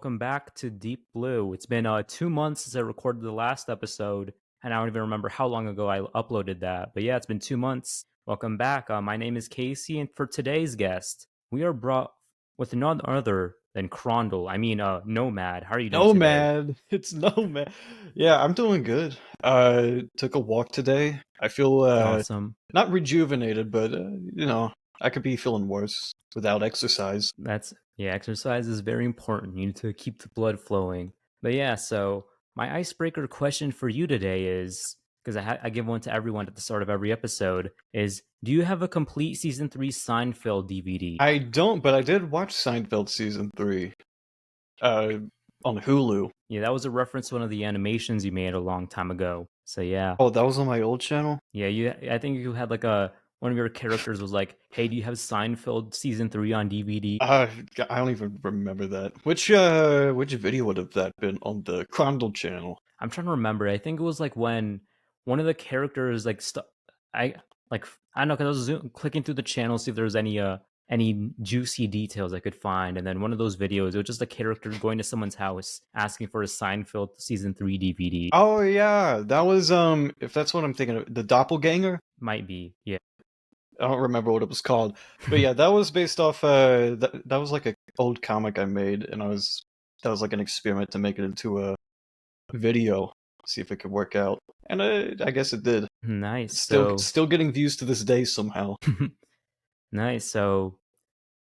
welcome back to Deep Blue. It's been 2 months since I recorded the last episode, and I don't even remember how long ago I uploaded that. But yeah, it's been 2 months. Welcome back. My name is Casey, and for today's guest, we are brought with none other than Crondle. Nomad. How are you doing today? NoMad. It's NoMad. Yeah, I'm doing good. Took a walk today. I feel Awesome. not rejuvenated, but I could be feeling worse without exercise. Yeah, exercise is very important. You need to keep the blood flowing. But yeah, so my icebreaker question for you today is because I give one to everyone at the start of every episode is do you have a complete season 3 Seinfeld DVD? I don't, but I did watch Seinfeld season 3 uh on Hulu. Yeah, that was a reference to one of the animations you made a long time ago. So yeah. Oh, that was on my old channel? Yeah, I think you had like a one of your characters was like, "Hey, do you have Seinfeld season 3 on DVD?" Uh, I don't even remember that. Which video would have that been on the Crondle channel? I'm trying to remember. I think it was like when one of the characters I like I don't know because I was clicking through the channel see if there was any juicy details I could find, and then one of those videos it was just a character going to someone's house asking for a Seinfeld season 3 DVD. Oh yeah, that was if that's what I'm thinking of, the doppelganger. Might be, yeah. I don't remember what it was called, but yeah, that was based off. That was like a old comic I made, and that was like an experiment to make it into a video, see if it could work out, and I guess it did. Nice. It's So still getting views to this day somehow. nice. So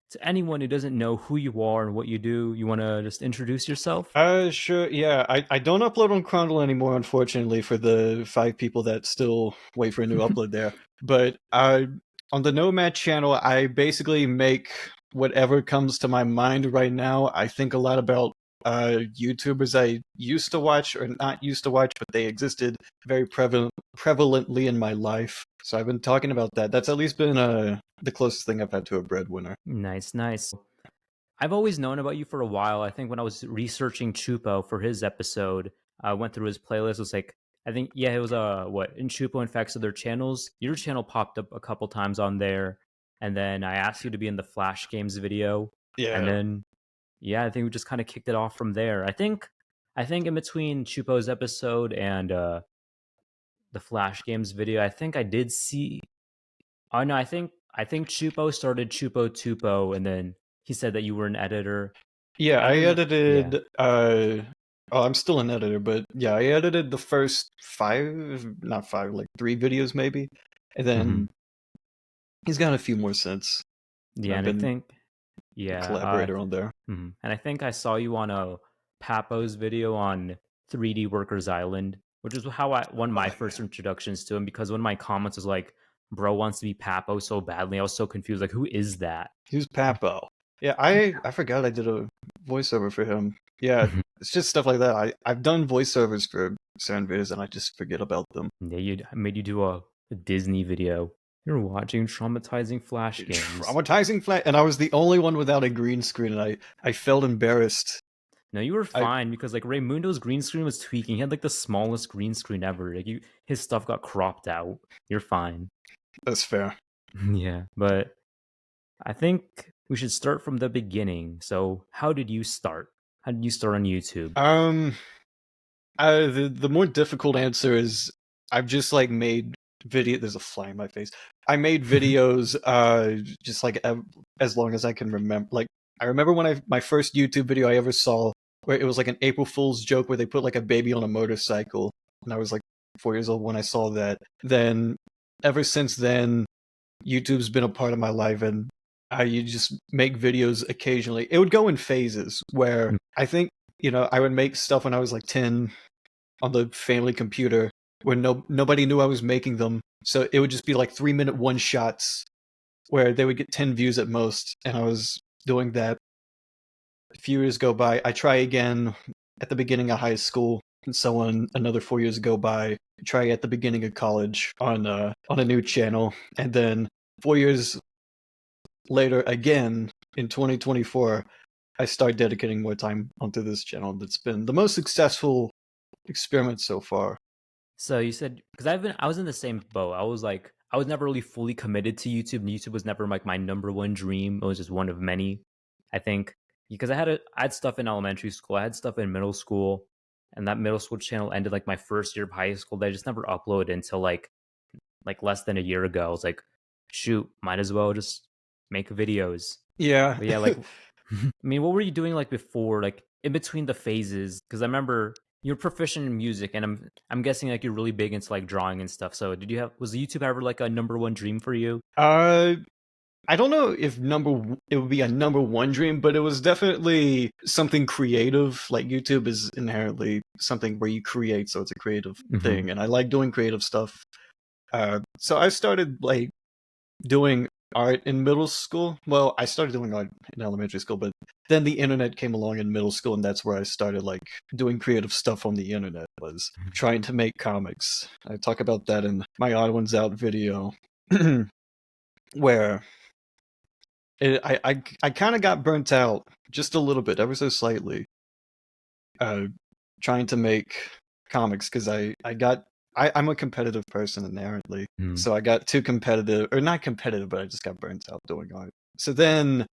to anyone who doesn't know who you are and what you do, you want to just introduce yourself? Sure, yeah. I don't upload on Chrondle anymore, unfortunately, for the 5 people that still wait for a new upload there. But on the Nomad channel, I basically make whatever comes to my mind right now. I think a lot about YouTubers I used to watch or not used to watch, but they existed very prevalently in my life. So I've been talking about that. That's at least been the closest thing I've had to a breadwinner. Nice, nice. I've always known about you for a while. I think when I was researching Chupo for his episode, I went through his playlist. It was like, I think, yeah, it was what in Chupo and Facts of their channels. Your channel popped up a couple times on there, and then I asked you to be in the Flash Games video, and Yeah. then yeah, I think we just kind of kicked it off from there. I think in between Chupo's episode and the Flash Games video, I think I did see. Oh no, I think Chupo started Chupo Tupo, and then he said that you were an editor. Yeah, I don't I even. Yeah. edited oh, I'm still an editor, but yeah, I edited the first 5, not 5, like 3 videos maybe. And Hmm. then he's got a few more since. And Yeah, I've and I been think. a Yeah. collaborator on there. And I think I saw you on a Papo's video on 3D Workers Island, which is how I one of Oh my first yeah. introductions to him because one of my comments was like, "Bro wants to be Papo so badly." I was so confused. Like, who is that? Who's Papo? Yeah, I forgot I did a voiceover for him. Yeah, it's just stuff like that. I've done voiceovers for certain videos and I just forget about them. Yeah, you made you do a Disney video. You're watching traumatizing Flash games. Traumatizing flat, and I was the only one without a green screen, and I felt embarrassed. No, you were I fine because like Raymundo's green screen was tweaking. He had like the smallest green screen ever. His stuff got cropped out. You're fine. That's fair. Yeah, but I think we should start from the beginning. So, how did you start? How did you start on YouTube? Um, the more difficult answer is I've just like made video. There's a fly in my face. I made videos just like as long as I can remember. Like I remember when my first YouTube video I ever saw where it was like an April Fool's joke where they put like a baby on a motorcycle, and I was like 4 years old when I saw that. Then ever since then, YouTube's been a part of my life, and I just make videos occasionally. It would go in phases where I think I would make stuff when I was like 10 on the family computer where nobody knew I was making them. So it would just be like 3-minute one shots where they would get 10 views at most. And I was doing that. A few years go by. I try again at the beginning of high school, and so on. Another 4 years go by. Try at the beginning of college on a new channel, and then 4 years later again in 2024, I start dedicating more time onto this channel. That's been the most successful experiment so far. So you said because I was in the same boat. I was never really fully committed to YouTube. And YouTube was never like my number one dream. It was just one of many. I think because I had stuff in elementary school, I had stuff in middle school, and that middle school channel ended like my first year of high school. That I just never uploaded until like less than a year ago. I was like, shoot, might as well just make videos. Yeah. But yeah, like I mean, what were you doing like before, like in between the phases? Because I remember you're proficient in music, and I'm guessing like you're really big into like drawing and stuff. So did you have was YouTube ever like a number one dream for you? uh I don't know if it would be a number one dream, but it was definitely something creative. Like YouTube is inherently something where you create, so it's a creative Mm-hmm. thing, and I like doing creative stuff. So I started like doing art in middle school. Well, I started doing art in elementary school, but then the internet came along in middle school, and that's where I started like doing creative stuff on the internet. Was trying to make comics. I talk about that in my Odd Ones Out video, where I kind of got burnt out just a little bit, ever so slightly, uh, trying to make comics because I'm a competitive person inherently, Mm-hmm. so I got too competitive, or not competitive, but I just got burnt out doing art. So then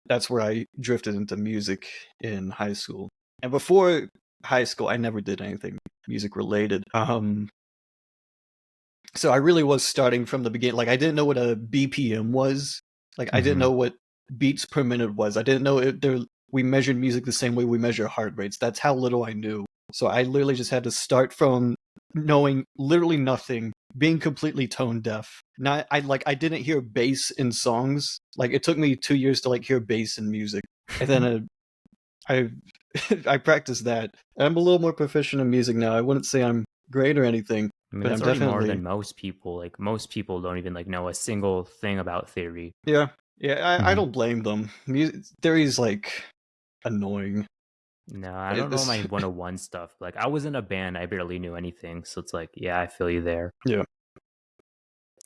that's where I drifted into music in high school, and before high school, I never did anything music related. So I really was starting from the beginning. Like I didn't know what a BPM was. Like I didn't Mm-hmm. know what beats per minute was. I didn't know we measured music the same way we measure heart rates. That's how little I knew. So I literally just had to start from knowing literally nothing, being completely tone deaf. Not I didn't hear bass in songs. Like it took me 2 years to like hear bass in music, and then I I practiced that. And I'm a little more proficient in music now. I wouldn't say I'm great or anything, I mean, but I'm that's already more definitely. than most people. Like most people don't even like know a single thing about theory. Yeah, yeah. I Mm-hmm. don't blame them. Music theory's like annoying. No, I don't know It's my 101 stuff. Like I was in a band, I barely knew anything. So it's like, yeah, I feel you there. yeah,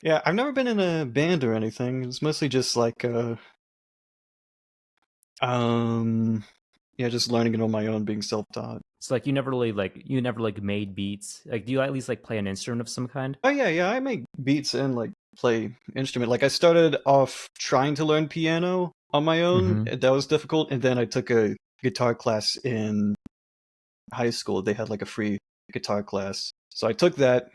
yeah. I've never been in a band or anything. It's mostly just like um, yeah, just learning it on my own, being self-taught. It's like you never like made beats. Like do you at least like play an instrument of some kind? Oh yeah, yeah. I make beats and like play instrument. Like I started off trying to learn piano on my own. Mm-hmm. That was difficult, and then I took a guitar class in high school. They had like a free guitar class, so I took that,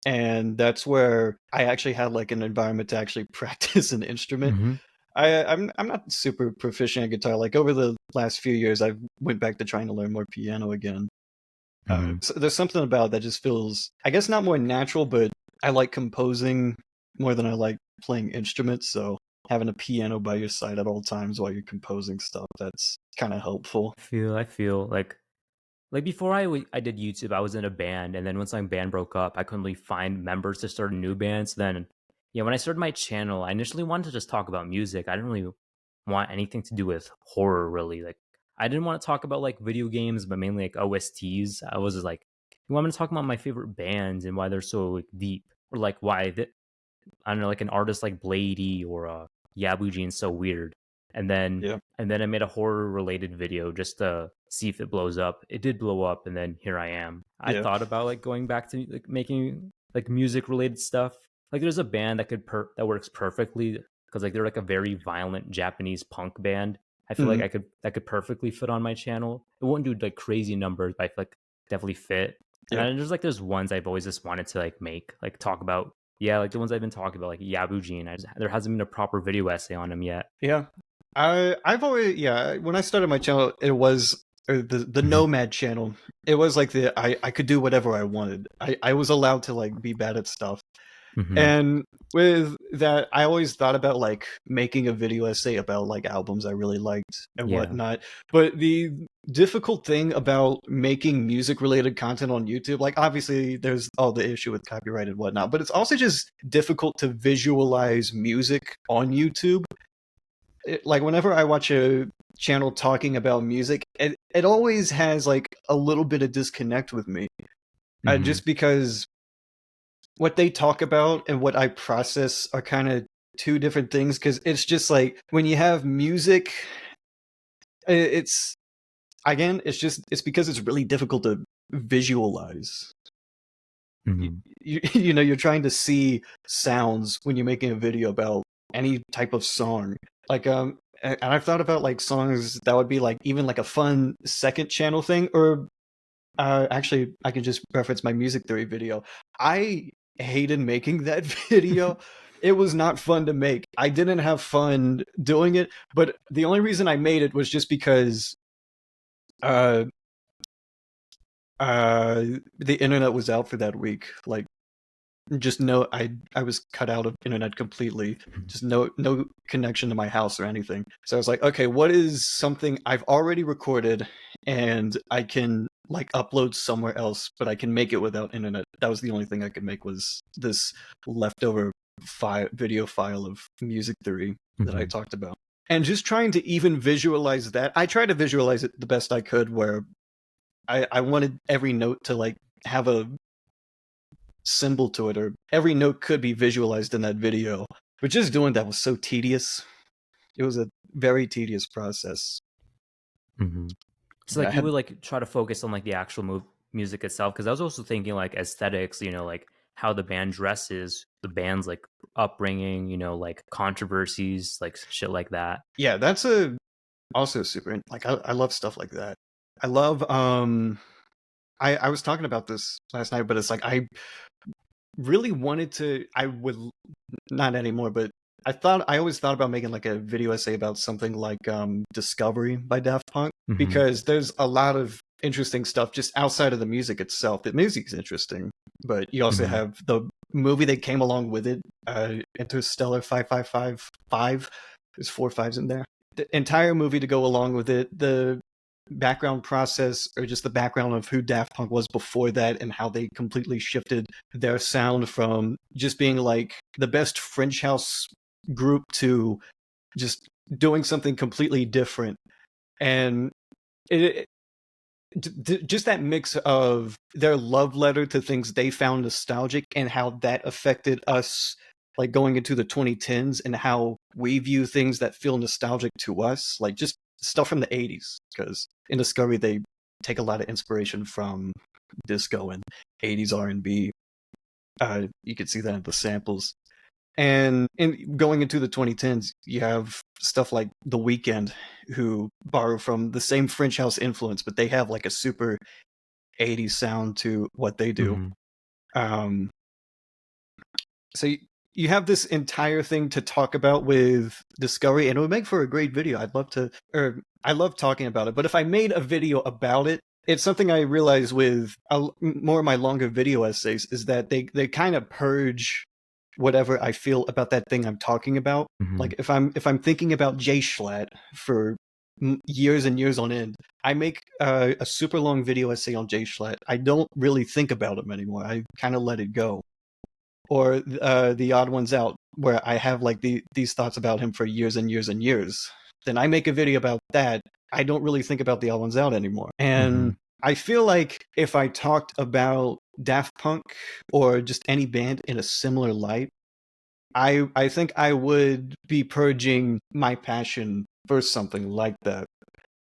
and that's where I actually had like an environment to actually practice an instrument. Mm-hmm. I'm not super proficient at guitar. Like over the last few years, I went back to trying to learn more piano again. Mm-hmm. So there's something about that just feels, I guess, not more natural, but I like composing more than I like playing instruments. So having a piano by your side at all times while you're composing stuff, that's kind of helpful. I feel like before I did YouTube, I was in a band, and then once my band broke up, I couldn't really find members to start a new band. So then, yeah, when I started my channel, I initially wanted to just talk about music. I didn't really want anything to do with horror, really. Like, I didn't want to talk about like video games, but mainly like OSTs. I was just like, you want me to talk about my favorite bands and why they're so like deep, or like why I don't know, like an artist like Blady or Yabu Gene's so weird. And then Yeah, and then I made a horror related video just to see if it blows up. It did blow up, and then here I am. I yeah, thought about like going back to like making like music related stuff. Like there's a band that that works perfectly because like they're like a very violent Japanese punk band. I feel like mm, I could perfectly fit on my channel. It wouldn't do like crazy numbers, but I feel like definitely fit. And yeah, then there's ones I've always just wanted to like make, like talk about, yeah, like the ones I've been talking about, like Yabujin. There hasn't been a proper video essay on him yet. yeah. I've always, yeah. When I started my channel, it was the Mm-hmm. NoMad channel. It was like I could do whatever I wanted. I was allowed to like be bad at stuff. Mm-hmm. And with that, I always thought about like making a video essay about like albums I really liked and Yeah. whatnot. But the difficult thing about making music related content on YouTube, like obviously there's all the issue with copyright and whatnot, but it's also just difficult to visualize music on YouTube. Like whenever I watch a channel talking about music, it always has like a little bit of disconnect with me. Mm-hmm. Just because what they talk about and what I process are kind of two different things. Because it's just like when you have music, it's again, it's because it's really difficult to visualize. You, Mm-hmm. you know, you're trying to see sounds when you're making a video about any type of song. Like and I've thought about like songs that would be like even like a fun second channel thing, or actually, I can just reference my music theory video. I hated making that video. It was not fun to make. I didn't have fun doing it, but the only reason I made it was just because uh, the internet was out for that week. Like, just no, I was cut out of internet completely. Just no connection to my house or anything. So I was like, okay, what is something I've already recorded and I can like upload somewhere else, but I can make it without internet. That was the only thing I could make, was this leftover video file of music theory that I talked about. And just trying to even visualize that. I tried to visualize it the best I could, where I wanted every note to like have a symbol to it, or every note could be visualized in that video. But just doing that was so tedious. It was a very tedious process. So Yeah, like you would like try to focus on like the actual music itself, because I was also thinking like aesthetics, like how the band dresses, the band's like upbringing, like controversies, like shit like that. yeah, that's also super like I love stuff like that. I love I was talking about this last night, but it's like I really wanted to, I would not anymore, but I always thought about making like a video essay about something like Discovery by Daft Punk, because there's a lot of interesting stuff just outside of the music itself. The music's interesting, but you also have the movie that came along with it, Interstellar 5555. There's 4 5s in there. The entire movie to go along with it, the background process, or just the background of who Daft Punk was before that, and how they completely shifted their sound from just being like the best French house group to just doing something completely different. And just that mix of their love letter to things they found nostalgic, and how that affected us like going into the 2010s, and how we view things that feel nostalgic to us, like just stuff from the 80s, because in Discovery they take a lot of inspiration from disco and 80s R&B. You can see that in the samples. And going into the 2010s, you have stuff like The Weeknd, who borrow from the same French house influence, but they have like a super 80s sound to what they do. Um, so you have this entire thing to talk about with Discovery, and it would make for a great video. I love talking about it, but if I made a video about it, it's something I realize with more of my longer video essays, is that they kind of purge whatever I feel about that thing I'm talking about. Like if I'm thinking about J Schlatt for years and years on end, I make a super long video essay on J Schlatt. I don't really think about him anymore. I kind of let it go. Or The Odd Ones Out, where I have like these thoughts about him for years and years and years. Then I make a video about that. I don't really think about The Odd Ones Out anymore. And I feel like if I talked about Daft Punk or just any band in a similar light, I think I would be purging my passion for something like that.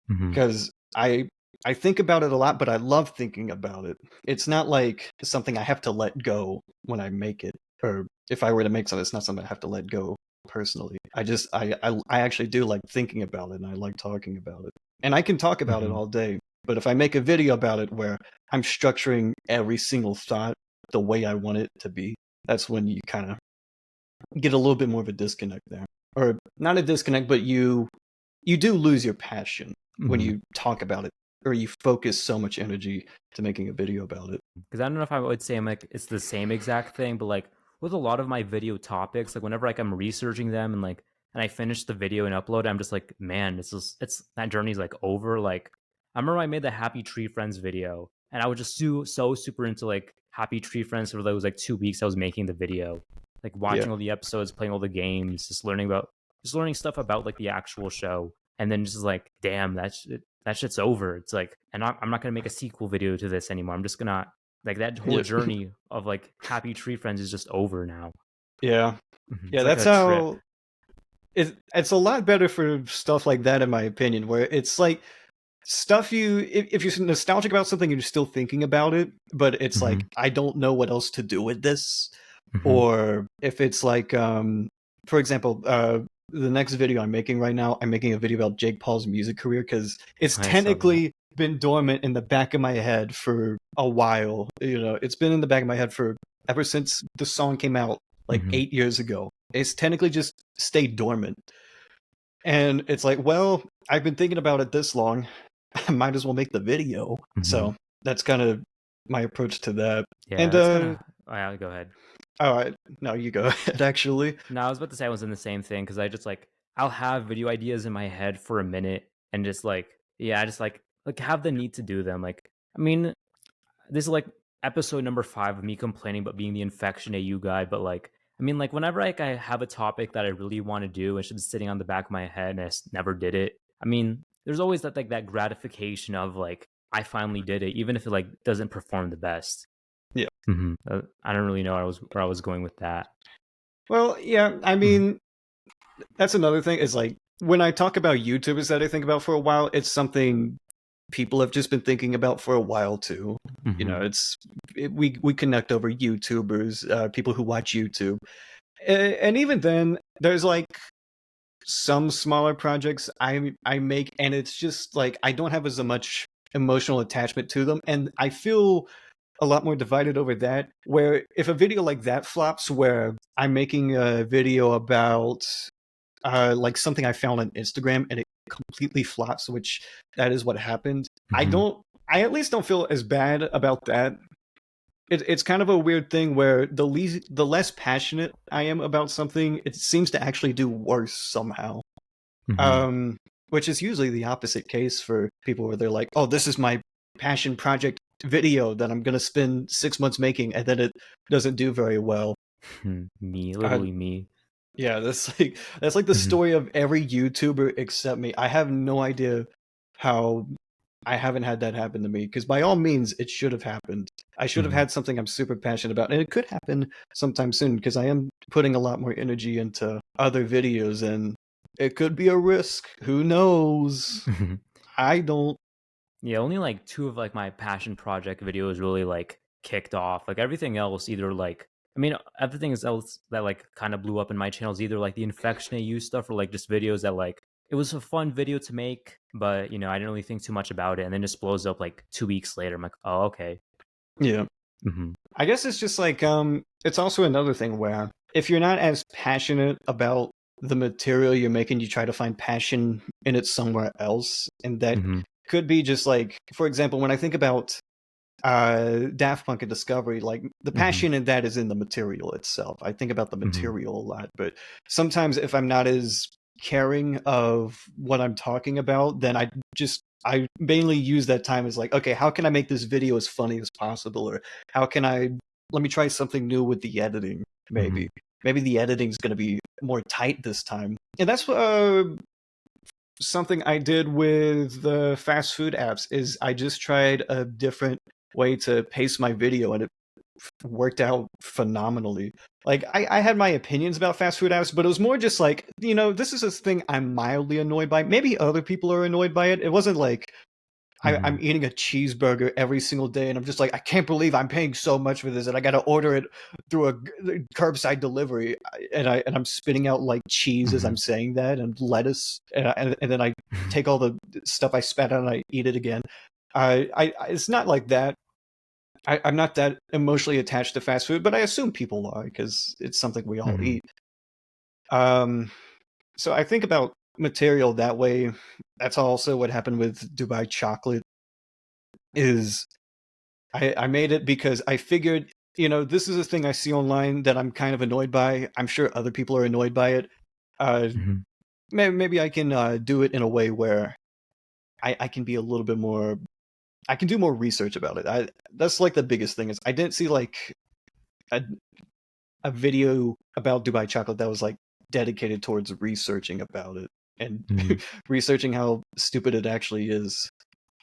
Because I think about it a lot, but I love thinking about it. It's not like something I have to let go when I make it, or if I were to make something, it's not something I have to let go personally. I actually do like thinking about it, and I like talking about it, and I can talk about it all day. But if I make a video about it where I'm structuring every single thought the way I want it to be, that's when you kind of get a little bit more of a disconnect there, or not a disconnect, but you do lose your passion when you talk about it, or you focus so much energy to making a video about it. Because I don't know if I would say I'm like it's the same exact thing, but like with a lot of my video topics, like whenever like I'm researching them and I finish the video and upload, I'm just like, man, it's that journey's like over. Like I remember I made the Happy Tree Friends video, and I was just so super into like Happy Tree Friends for those like 2 weeks I was making the video, like Yeah, watching all the episodes, playing all the games, just learning stuff about like the actual show, and then just like, damn, that shit's over. It's like, and I'm not gonna make a sequel video to this anymore. I'm just gonna like that whole yeah, journey of like Happy Tree Friends is just over now. yeah, It's yeah. like That's a trip. how it's a lot better for stuff like that, in my opinion, where it's like stuff if you're nostalgic about something, you're still thinking about it, but it's like, I don't know what else to do with this. Or if it's like for example, the next video I'm making right now, I'm making a video about Jake Paul's music career because it's I saw that. technically been dormant in the back of my head for a while. It's been in the back of my head for ever since the song came out like Hmm. 8 years ago. It's technically just stayed dormant. And it's like, well, I've been thinking about it this long. I might as well make the video. Hmm. So that's kind of my approach to that. Yeah, And that's kind of. Yeah, go ahead. all right, now you go ahead. Actually, No, I was about to say I was in the same thing because I just like I'll have video ideas in my head for a minute and just like yeah, I just like have the need to do them. Like I mean, this is like episode number 5 of me complaining about being the infection AU guy, but like I mean, like whenever like I have a topic that I really want to do, it's just sitting on the back of my head and never did it. I mean, there's always that like that gratification of like I finally did it, even if it like doesn't perform the best. yeah. I don't really know where I was going with that. Well, yeah. I Hmm. mean, that's another thing. Is like when I talk about YouTubers that I think about for a while, it's something people have just been thinking about for a while too. Hmm. We connect over YouTubers, people who watch YouTube, and even then, there's like some smaller projects I make, and it's just like I don't have as much emotional attachment to them, and I feel a lot more divided over that. Where if a video like that flops, where I'm making a video about like something I found on Instagram and it completely flops, which that is what happened. Hmm. I at least don't feel as bad about that. It's kind of a weird thing where the less passionate I am about something, it seems to actually do worse somehow. Hmm. Um, which is usually the opposite case for people where they're like, "Oh, this is my passion project video that I'm gonna spend 6 months making," and then it doesn't do very well. Me, Uh, literally me. yeah, that's like the Hmm. story of every YouTuber except me. I have no idea how I haven't had that happen to me, because by all means, it should have happened. I should have Hmm. had something I'm super passionate about, and it could happen sometime soon because I am putting a lot more energy into other videos, and it could be a risk. Who knows? I don't. Yeah, only like 2 of like my passion project videos really like kicked off. Like everything else, either like I mean, everything else that like kind of blew up in my channel is either like the infection AU stuff or like just videos that like it was a fun video to make, but I didn't really think too much about it, and then just blows up like 2 weeks later. I'm like, oh, okay. Yeah, Hmm. I guess it's just like it's also another thing where if you're not as passionate about the material you're making, you try to find passion in it somewhere else, and that Hmm. could be just like, for example, when I think about Daft Punk and Discovery, like the Hmm. passion in that is in the material itself. I think about the Hmm. material a lot, but sometimes if I'm not as caring of what I'm talking about, then I mainly use that time as like, okay, how can I make this video as funny as possible, or how can I let me try something new with the editing, Hmm. maybe. Maybe the editing's going to be more tight this time. And that's something I did with the fast food apps is I just tried a different way to pace my video, and it worked out phenomenally. Like I had my opinions about fast food apps, but it was more just like, this is a thing I'm mildly annoyed by. Maybe other people are annoyed by it. It wasn't like I'm Hmm. eating a cheeseburger every single day, and I'm just like, I can't believe I'm paying so much for this, and I got to order it through a curbside delivery, and I'm spitting out like cheese as Hmm. I'm saying that, and lettuce, and then I take all the stuff I spat out and I eat it again. It's not like that. I'm not that emotionally attached to fast food, but I assume people are because it's something we all Hmm. eat. Um, so I think about material that way. That's also what happened with Dubai chocolate. Is I made it because I figured, this is a thing I see online that I'm kind of annoyed by. I'm sure other people are annoyed by it. Uh, Hmm. maybe I can do it in a way where I can be a little bit more. I can do more research about it. That's like the biggest thing is I didn't see like a, a video about Dubai chocolate that was like dedicated towards researching about it and Hmm. researching how stupid it actually is.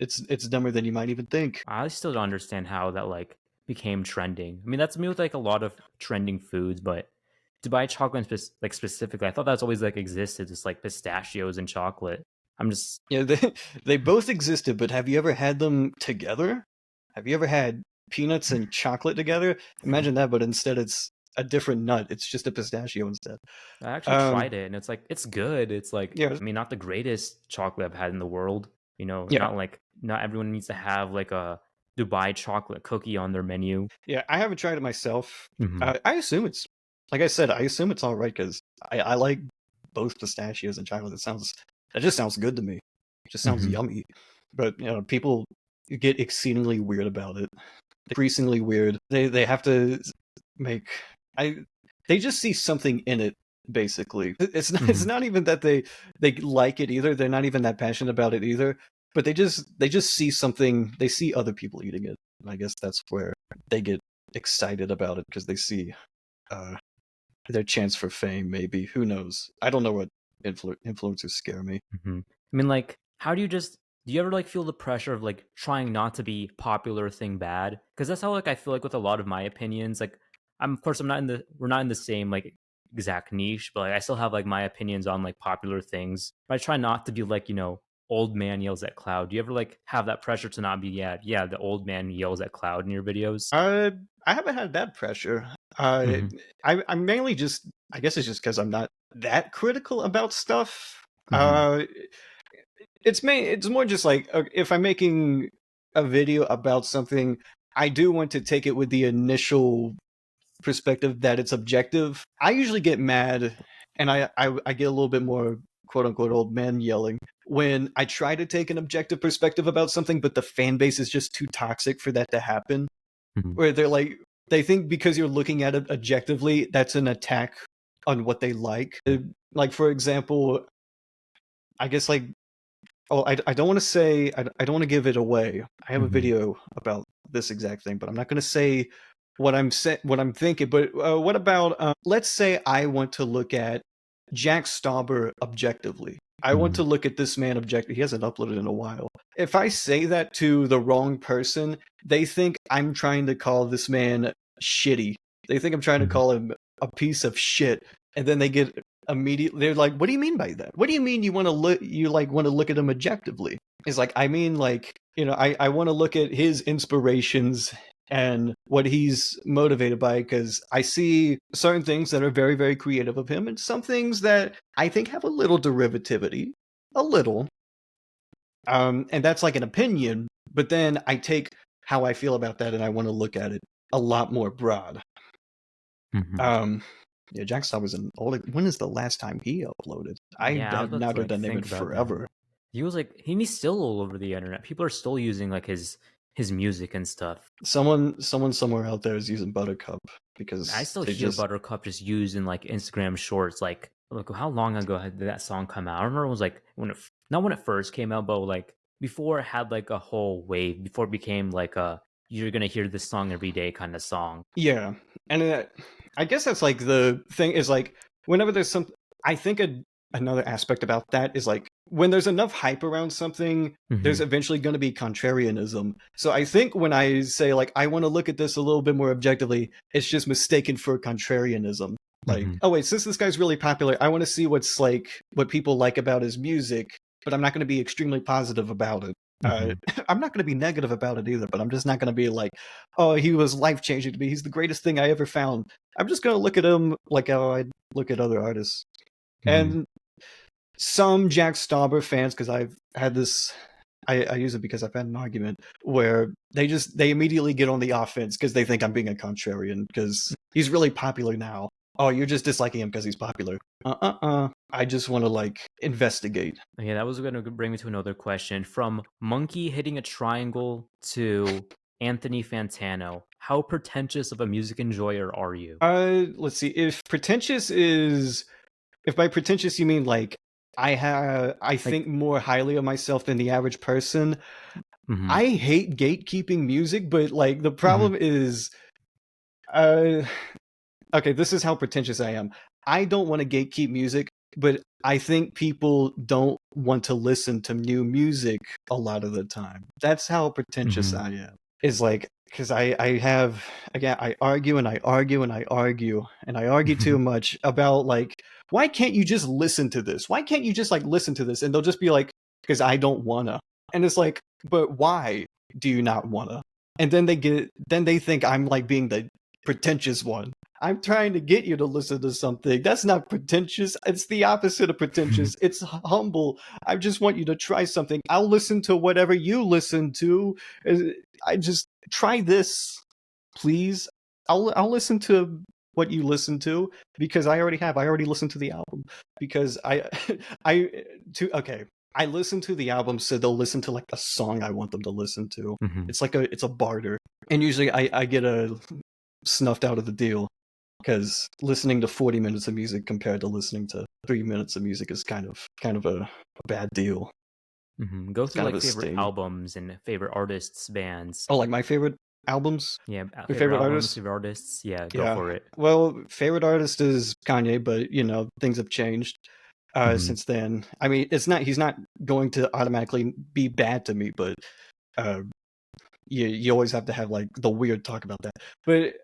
It's dumber than you might even think. I still don't understand how that like became trending. I mean, that's me with like a lot of trending foods, but Dubai chocolate like specifically, I thought that's always like existed, just like pistachios and chocolate. I'm just Yeah, they both existed, but have you ever had them together? Have you ever had peanuts and chocolate together? Imagine that, but instead it's a different nut. It's just a pistachio instead. I actually Um, tried it, and it's like it's good. It's like, yeah, I mean, not the greatest chocolate I've had in the world. You know, yeah, not like not everyone needs to have like a Dubai chocolate cookie on their menu. yeah. I haven't tried it myself. Hmm. I assume it's like I said. I assume it's all right because I like both pistachios and chocolate. That just sounds good to me. It just sounds Hmm. yummy. But people get exceedingly weird about it. Increasingly weird. They have to make I they just see something in it basically. It's Hmm. not even that they like it either. They're not even that passionate about it either. But they just see something. They see other people eating it. And I guess that's where they get excited about it because they see uh their chance for fame. Maybe who knows? I don't know what influencers scare me. Hmm. I mean, like, how do you ever like feel the pressure of like trying not to be popular thing bad? Because that's how like I feel like with a lot of my opinions. Like, I'm of course I'm not in the we're not in the same like exact niche, but like I still have like my opinions on like popular things. But I try not to be like old man yells at cloud. Do you ever like have that pressure to not be yeah the old man yells at cloud in your videos? Uh, I haven't had that pressure. Uh, Hmm. I'm mainly just, I guess it's just because I'm not that critical about stuff. Hmm. It's more just like if I'm making a video about something, I do want to take it with the initial perspective that it's objective. I usually get mad, and I get a little bit more quote unquote old man yelling when I try to take an objective perspective about something, but the fan base is just too toxic for that to happen Hmm. where they think because you're looking at it objectively, that's an attack on what they like. Like for example, I guess like I don't want to say I don't want to give it away. I have a Hmm. video about this exact thing, but I'm not going to say what I'm thinking. But what about let's say I want to look at Jack Stauber objectively. I want to Hmm. look at this man objectively. He hasn't uploaded in a while. If I say that to the wrong person, they think I'm trying to call this man shitty. They think I'm trying to Hmm. call him a piece of shit, and then they get immediately they're like, "What do you mean by that? What do you mean you like want to look at him objectively?" It's like I mean like I want to look at his inspirations and what he's motivated by because I see certain things that are very, very creative of him and some things that I think have a little derivativity, a little. And that's like an opinion, but then I take how I feel about that and I want to look at it a lot more broad. Hmm. Um, yeah, Jackstar was an old. When is the last time he uploaded? I Yeah, I was have about not to heard like that name think in about that. forever. He was like he's still all over the internet. People are still using like his music and stuff. Someone somewhere out there is using Buttercup I because still they hear just Buttercup just used in like Instagram Shorts. Like, how long ago did that song come out? I remember it was like not when it first came out, but like before it had like a whole wave. Before it became like a you're gonna hear this song every day kind of song. yeah, and I guess that's like the thing is like whenever there's some, I think another aspect about that is like when there's enough hype around something, there's Hmm. eventually going to be contrarianism. So I think when I say like I want to look at this a little bit more objectively, it's just mistaken for contrarianism. Like, Hmm. oh wait, since this guy's really popular, I want to see what people like about his music, but I'm not going to be extremely positive about it. Hmm. I'm not going to be negative about it either, but I'm just not going to be like, oh, he was life changing to me. He's the greatest thing I ever found. I'm just going to look at him like how I look at other artists. Hmm. And some Jack Stauber fans, because I've had this, I use it because I've had an argument where they immediately get on the offense because they think I'm being a contrarian because he's really popular now. Oh, you're just disliking him because he's popular. I just want to like investigate. Yeah, that was gonna bring me to another question. From Monkey hitting a triangle to Anthony Fantano, how pretentious of a music enjoyer are you? Let's see. If by pretentious you mean like I Like, think more highly of myself than the average person. hmm. I hate gatekeeping music, but like the Hmm. problem is uh okay, this is how pretentious I am. I don't want to gatekeep music, but I think people don't want to listen to new music a lot of the time. That's how pretentious Hmm. I am. Is like because I have again I argue and I argue and I argue and I argue too much about like why can't you just listen to this? Why can't you just like listen to this? And they'll just be like because I don't wanna. And it's like but why do you not wanna? And then they think I'm like being the pretentious one. I'm trying to get you to listen to something. That's not pretentious. It's the opposite of pretentious. It's humble. I just want you to try something. I'll listen to whatever you listen to. I just try this, please. I'll listen to what you listen to because I already have. I already listened to the album because I okay. I listen to the album so they'll listen to like a song I want them to listen to. Mhm. It's a barter, and usually I get a snuffed out of the deal because listening to 40 minutes of music compared to listening to 3 minutes of music is kind of a bad deal. Go It's through kind of like a favorite sting. albums and favorite artists, bands. Oh, like my favorite albums, Yeah, my favorite favorite albums, artists. favorite artists. Yeah, go Yeah, for it. well, favorite artist is Kanye, but you know things have changed Mhm. since then. I mean, it's not he's not going to automatically be bad to me, but uh, you always have to have like the weird talk about that. But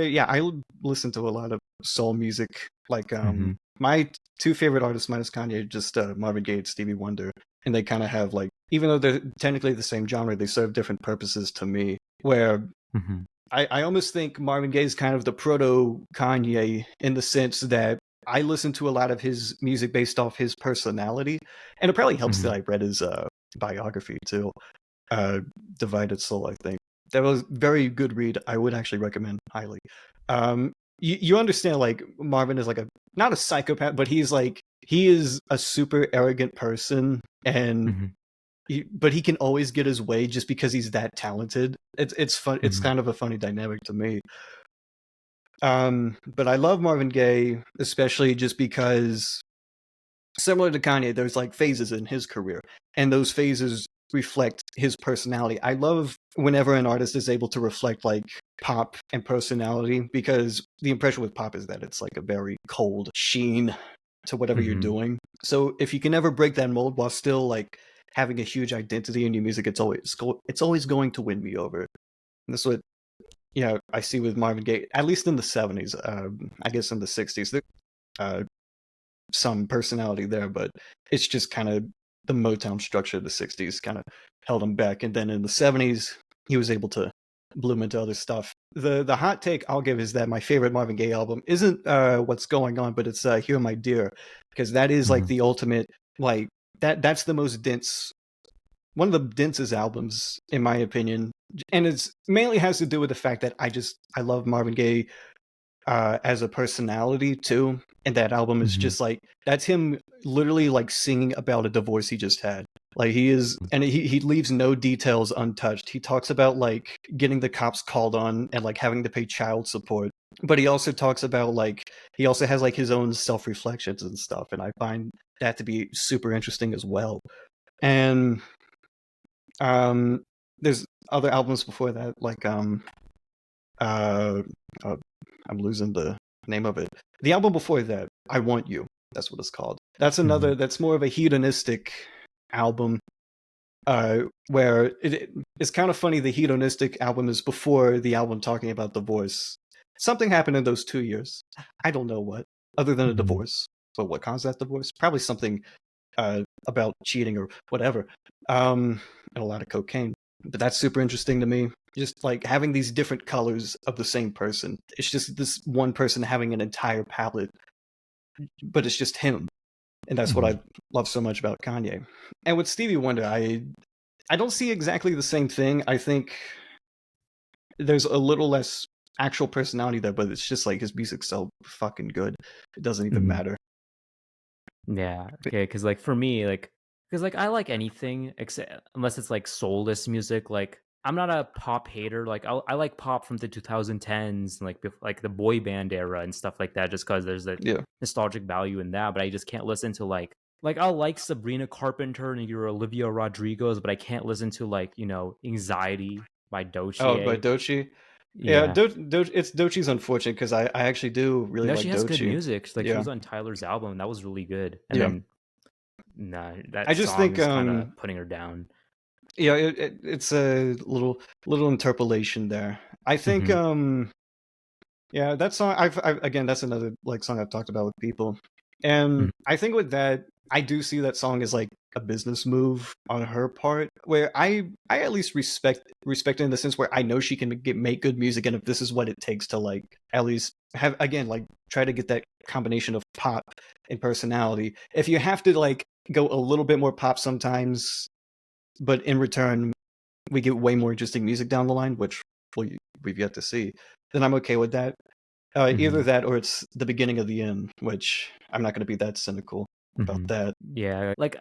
yeah, I listen to a lot of soul music. Like Mhm. my two favorite artists minus Kanye, just Marvin Gaye and Stevie Wonder, and they kind of have like even though they're technically the same genre, they serve different purposes to me. Where Mhm. I almost think Marvin Gaye is kind of the proto Kanye in the sense that I listen to a lot of his music based off his personality, and it probably helps that Mhm. I read his biography too, uh, Divided Soul. I think that was a very good read. I would actually recommend highly. You understand like Marvin is like a not a psychopath, but he is a super arrogant person, and Mhm. but he can always get his way just because he's that talented. It's fun. It's Mhm. kind of a funny dynamic to me. But I love Marvin Gaye, especially just because similar to Kanye, there's like phases in his career, and those phases reflect his personality. I love whenever an artist is able to reflect like pop and personality because the impression with pop is that it's like a very cold sheen to whatever you're Mhm. doing. So if you can never break that mold while still like having a huge identity in your music, it's always going to win me over. And that's what I see with Marvin Gaye, at least in the '70s. I guess in the '60s, there some personality there, but it's just kind of the Motown structure of the '60s kind of held him back. And then in the '70s, he was able to bloom into other stuff. The hot take I'll give is that my favorite Marvin Gaye album isn't What's Going On, but it's Here My Dear, because that is like Mhm. the ultimate like that's the most dense one of the densest albums in my opinion, and it's mainly has to do with the fact that I love Marvin Gaye as a personality too. And that album is Mhm. just like that's him literally like singing about a divorce he just had. Like he is, and he leaves no details untouched. He talks about like getting the cops called on and like having to pay child support. But he also talks about like he also has like his own self reflections and stuff, and I find that to be super interesting as well. And um, there's other albums before that, like uh, uh, I'm losing the name of it. The album before that, I Want You. That's what it's called. That's Mhm. another. That's more of a hedonistic album. Where it's kind of funny. The hedonistic album is before the album talking about divorce. Something happened in those 2 years. I don't know what, other than a Mhm. divorce. But what caused that divorce? Probably something about cheating or whatever, and a lot of cocaine. But that's super interesting to me. Just like having these different colors of the same person. It's just this one person having an entire palette, but it's just him. And that's what Mhm. I love so much about Kanye. And with Stevie Wonder, I don't see exactly the same thing. I think there's a little less actual personality there, but it's just like his music's so fucking good. It doesn't even Mhm. matter. Yeah. But Okay. Because like for me, like, because like I like anything except unless it's like soulless music. Like I'm not a pop hater. Like I like pop from the 2010s, and like like the boy band era and stuff like that. Just because there's a yeah. nostalgic value in that. But I just can't listen to like I'll like Sabrina Carpenter and your Olivia Rodrigo's, but I can't listen to like Anxiety by Oh, by Doechii. Doechii. Yeah, Yeah. It's Dochi's unfortunate because I actually do really No, like she has good Dochi. music. Like she Yeah, was on Tyler's album. That was really good. And yeah. then nah, I that just song think is kind of putting her down. yeah, it's a little interpolation there. I think Mhm. yeah, that song I've again that's another like song I've talked about with people. And Mhm. I think with that I do see that song as like a business move on her part, where I at least respect it in the sense where I know she can make good music, and if this is what it takes to like at least have again like try to get that combination of pop and personality. If you have to like go a little bit more pop sometimes, but in return we get way more interesting music down the line, which we've yet to see, then I'm okay with that. Either Mhm. that or it's the beginning of the end, which I'm not going to be that cynical about Mhm. that. Yeah, like,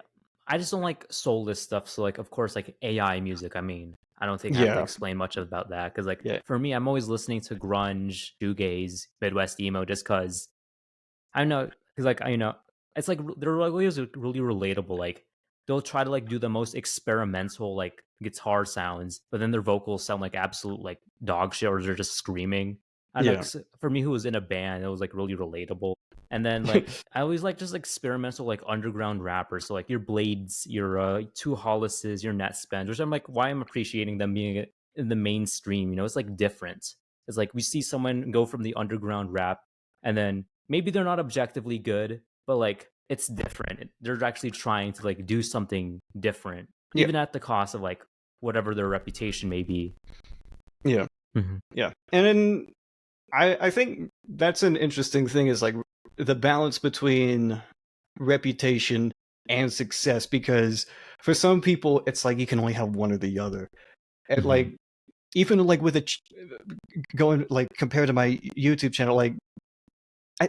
I just don't like soulless stuff, so, like, of course, like, AI music, I mean, I don't think I have to Yeah, explain much about that because, like, yeah, for me, I'm always listening to grunge, shoegaze, Midwest emo just because I know, because like it's like they're always really relatable. Like they'll try to like do the most experimental like guitar sounds, but then their vocals sound like absolute like dog shit, or they're just screaming. I don't know. yeah, 'Cause for me, who was in a band, it was like really relatable. And then like I always like just experimental like underground rappers. So like your Blades, your Two Hollises, your Net Spends, which I'm like, why I'm appreciating them being in the mainstream. It's like different. It's like we see someone go from the underground rap and then maybe they're not objectively good, but like it's different. They're actually trying to like do something different, yeah, even at the cost of like whatever their reputation may be. yeah, Mhm. yeah. And then I think that's an interesting thing is like the balance between reputation and success, because for some people it's like you can only have one or the other. And Mhm. like even like with going like compared to my YouTube channel, like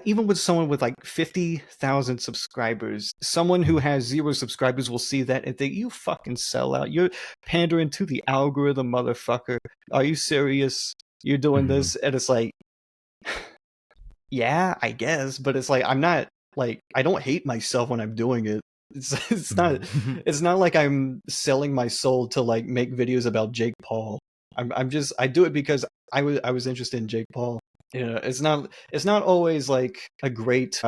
even with someone with like 50,000 subscribers, someone who Mhm. has 0 subscribers will see that and think, you fucking sell out. You're pandering to the algorithm, motherfucker. Are you serious? You're doing Mhm. this? And it's like, yeah, I guess, but it's like I'm not like I don't hate myself when I'm doing it. It's not Mhm. it's not like I'm selling my soul to like make videos about Jake Paul. I'm just I do it because I was interested in Jake Paul. Yeah, it's not always like a great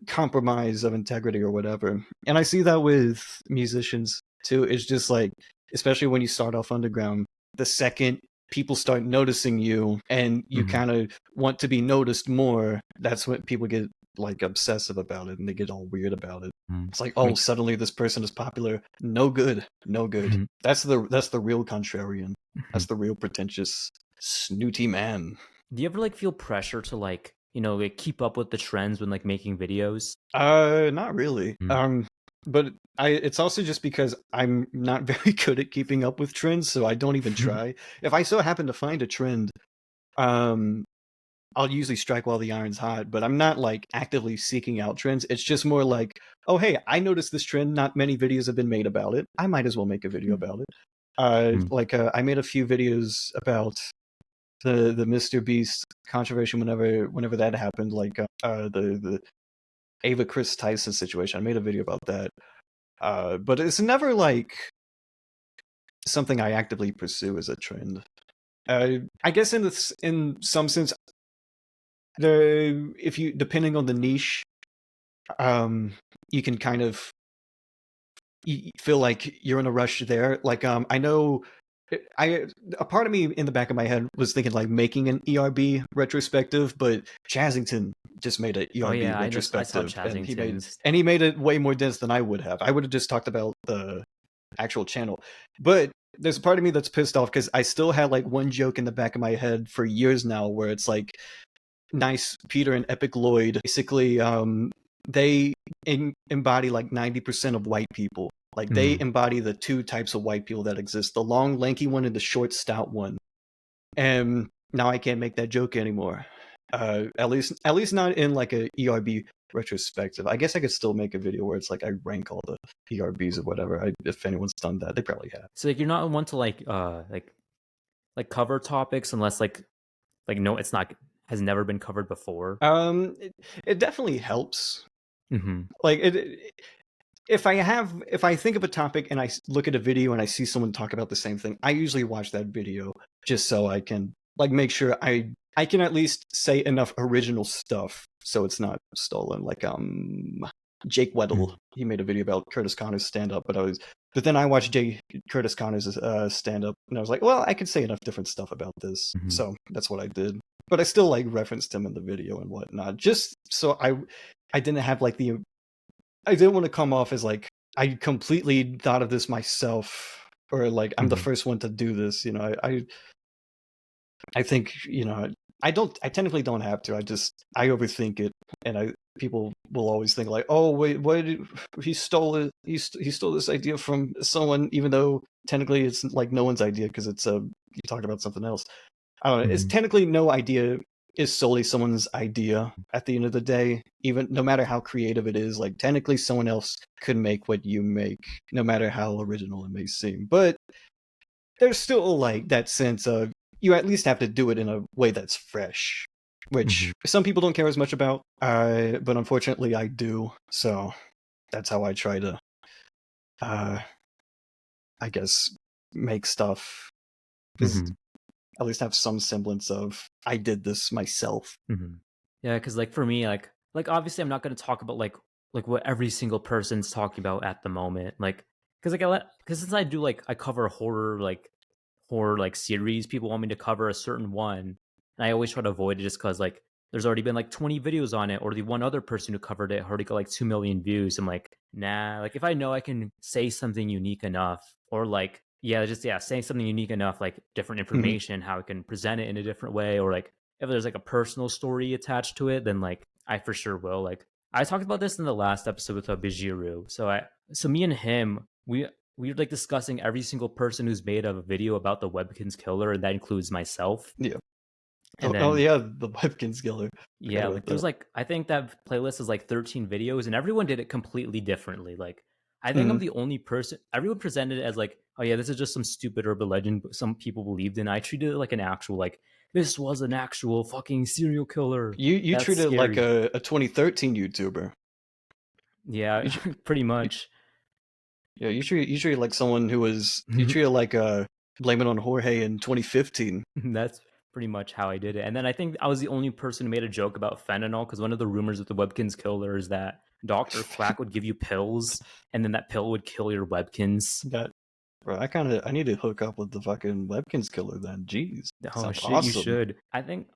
compromise of integrity or whatever. And I see that with musicians too. It's just like, especially when you start off underground, the second people start noticing you and you Mhm. kind of want to be noticed more, that's when people get like obsessive about it and they get all weird about it. Mhm. It's like, oh, Like, suddenly this person is popular. No good, no good. mhm. That's the real contrarian. Mhm. That's the real pretentious, snooty man. Do you ever like feel pressure to like like keep up with the trends when like making videos? Not really. Mhm. But it's also just because I'm not very good at keeping up with trends, so I don't even try. If I so happen to find a trend, um, I'll usually strike while the iron's hot, but I'm not like actively seeking out trends. It's just more like, oh hey, I noticed this trend. Not many videos have been made about it. I might as well make a video about it. Mhm. I made a few videos about the Mr. Beast controversy whenever that happened, like the Ava Chris Tyson situation. I made a video about that. But it's never like something I actively pursue as a trend. I guess in some sense, if you depending on the niche, um, you can kind of feel like you're in a rush there. Like I know. I a part of me in the back of my head was thinking like making an ERB retrospective, but Chazington just made an Oh ERB yeah, I saw retrospective, and Chasington's. he made it way more dense than I would have. I would have just talked about the actual channel. But there's a part of me that's pissed off because I still had like one joke in the back of my head for years now where it's like, nice Peter and Epic Lloyd. Basically, they embody like 90% of white people. Like they Mhm. embody the two types of white people that exist: the long, lanky one and the short, stout one. And now I can't make that joke anymore. At least not in like a ERB retrospective. I guess I could still make a video where it's like I rank all the ERBs or whatever. If anyone's done that, they probably have. So like you're not one to like cover topics unless like no, it's not has never been covered before. It definitely helps. Mhm. Like if I think of a topic and I look at a video and I see someone talk about the same thing, I usually watch that video just so I can like make sure I can at least say enough original stuff so it's not stolen. Like Jake Weddle, Mhm. he made a video about Curtis Connor's stand up, but then I watched Curtis Connor's stand up and I was like, well, I can say enough different stuff about this. Mhm. So that's what I did. But I still like referenced him in the video and whatnot, just so I didn't have like the I didn't want to come off as like I completely thought of this myself, or like I'm the Mhm. first one to do this. I think I technically don't have to. I overthink it, and I people will always think like, oh wait, what did, he stole it? He stole this idea from someone, even though technically it's like no one's idea because it's you talked about something else. I don't know. It's Mhm. technically no idea is solely someone's idea at the end of the day. Even no matter how creative it is, like technically someone else could make what you make, no matter how original it may seem. But there's still like that sense of you at least have to do it in a way that's fresh, which Mhm. some people don't care as much about. But unfortunately, I do. So that's how I try to, uh, I guess, make stuff. Is Mhm. at least have some semblance of I did this myself. Mhm. Yeah, because like for me, like obviously I'm not going to talk about like what every single person's talking about at the moment, like because because since I do like I cover horror like series, people want me to cover a certain one, and I always try to avoid it just because like there's already been like 20 videos on it, or the one other person who covered it already got like 2 million views. I'm like, nah, like if I know I can say something unique enough, or like yeah, just yeah, saying something unique enough, like different Mhm. information, how I can present it in a different way, or like if there's like a personal story attached to it, then like I for sure will. Like I talked about this in the last episode with Bijiru. So me and him, we were like discussing every single person who's made a video about the Webkins killer, and that includes myself. Yeah. And Oh then yeah, the Webkins killer. Forgot yeah, about like there's that. like I think that playlist is like 13 videos, and everyone did it completely differently. Like I think I'm Mhm. the only person. Everyone presented it as like, oh yeah, this is just some stupid urban legend some people believed in. I treated it like an actual like this was an actual fucking serial killer. You That's treat it like scary. a 2013 YouTuber. Yeah, You, tr- pretty you much. yeah, you treat it like someone who was you treat it like blame it on Jorge in 2015. That's pretty much how I did it. And then I think I was the only person who made a joke about fentanyl because one of the rumors with the Webkins killer is that Dr. Quack would give you pills and then that pill would kill your Webkins. That bro, I need to hook up with the fucking Webkins killer then. Jeez, Oh sounds shit, you awesome. should. I think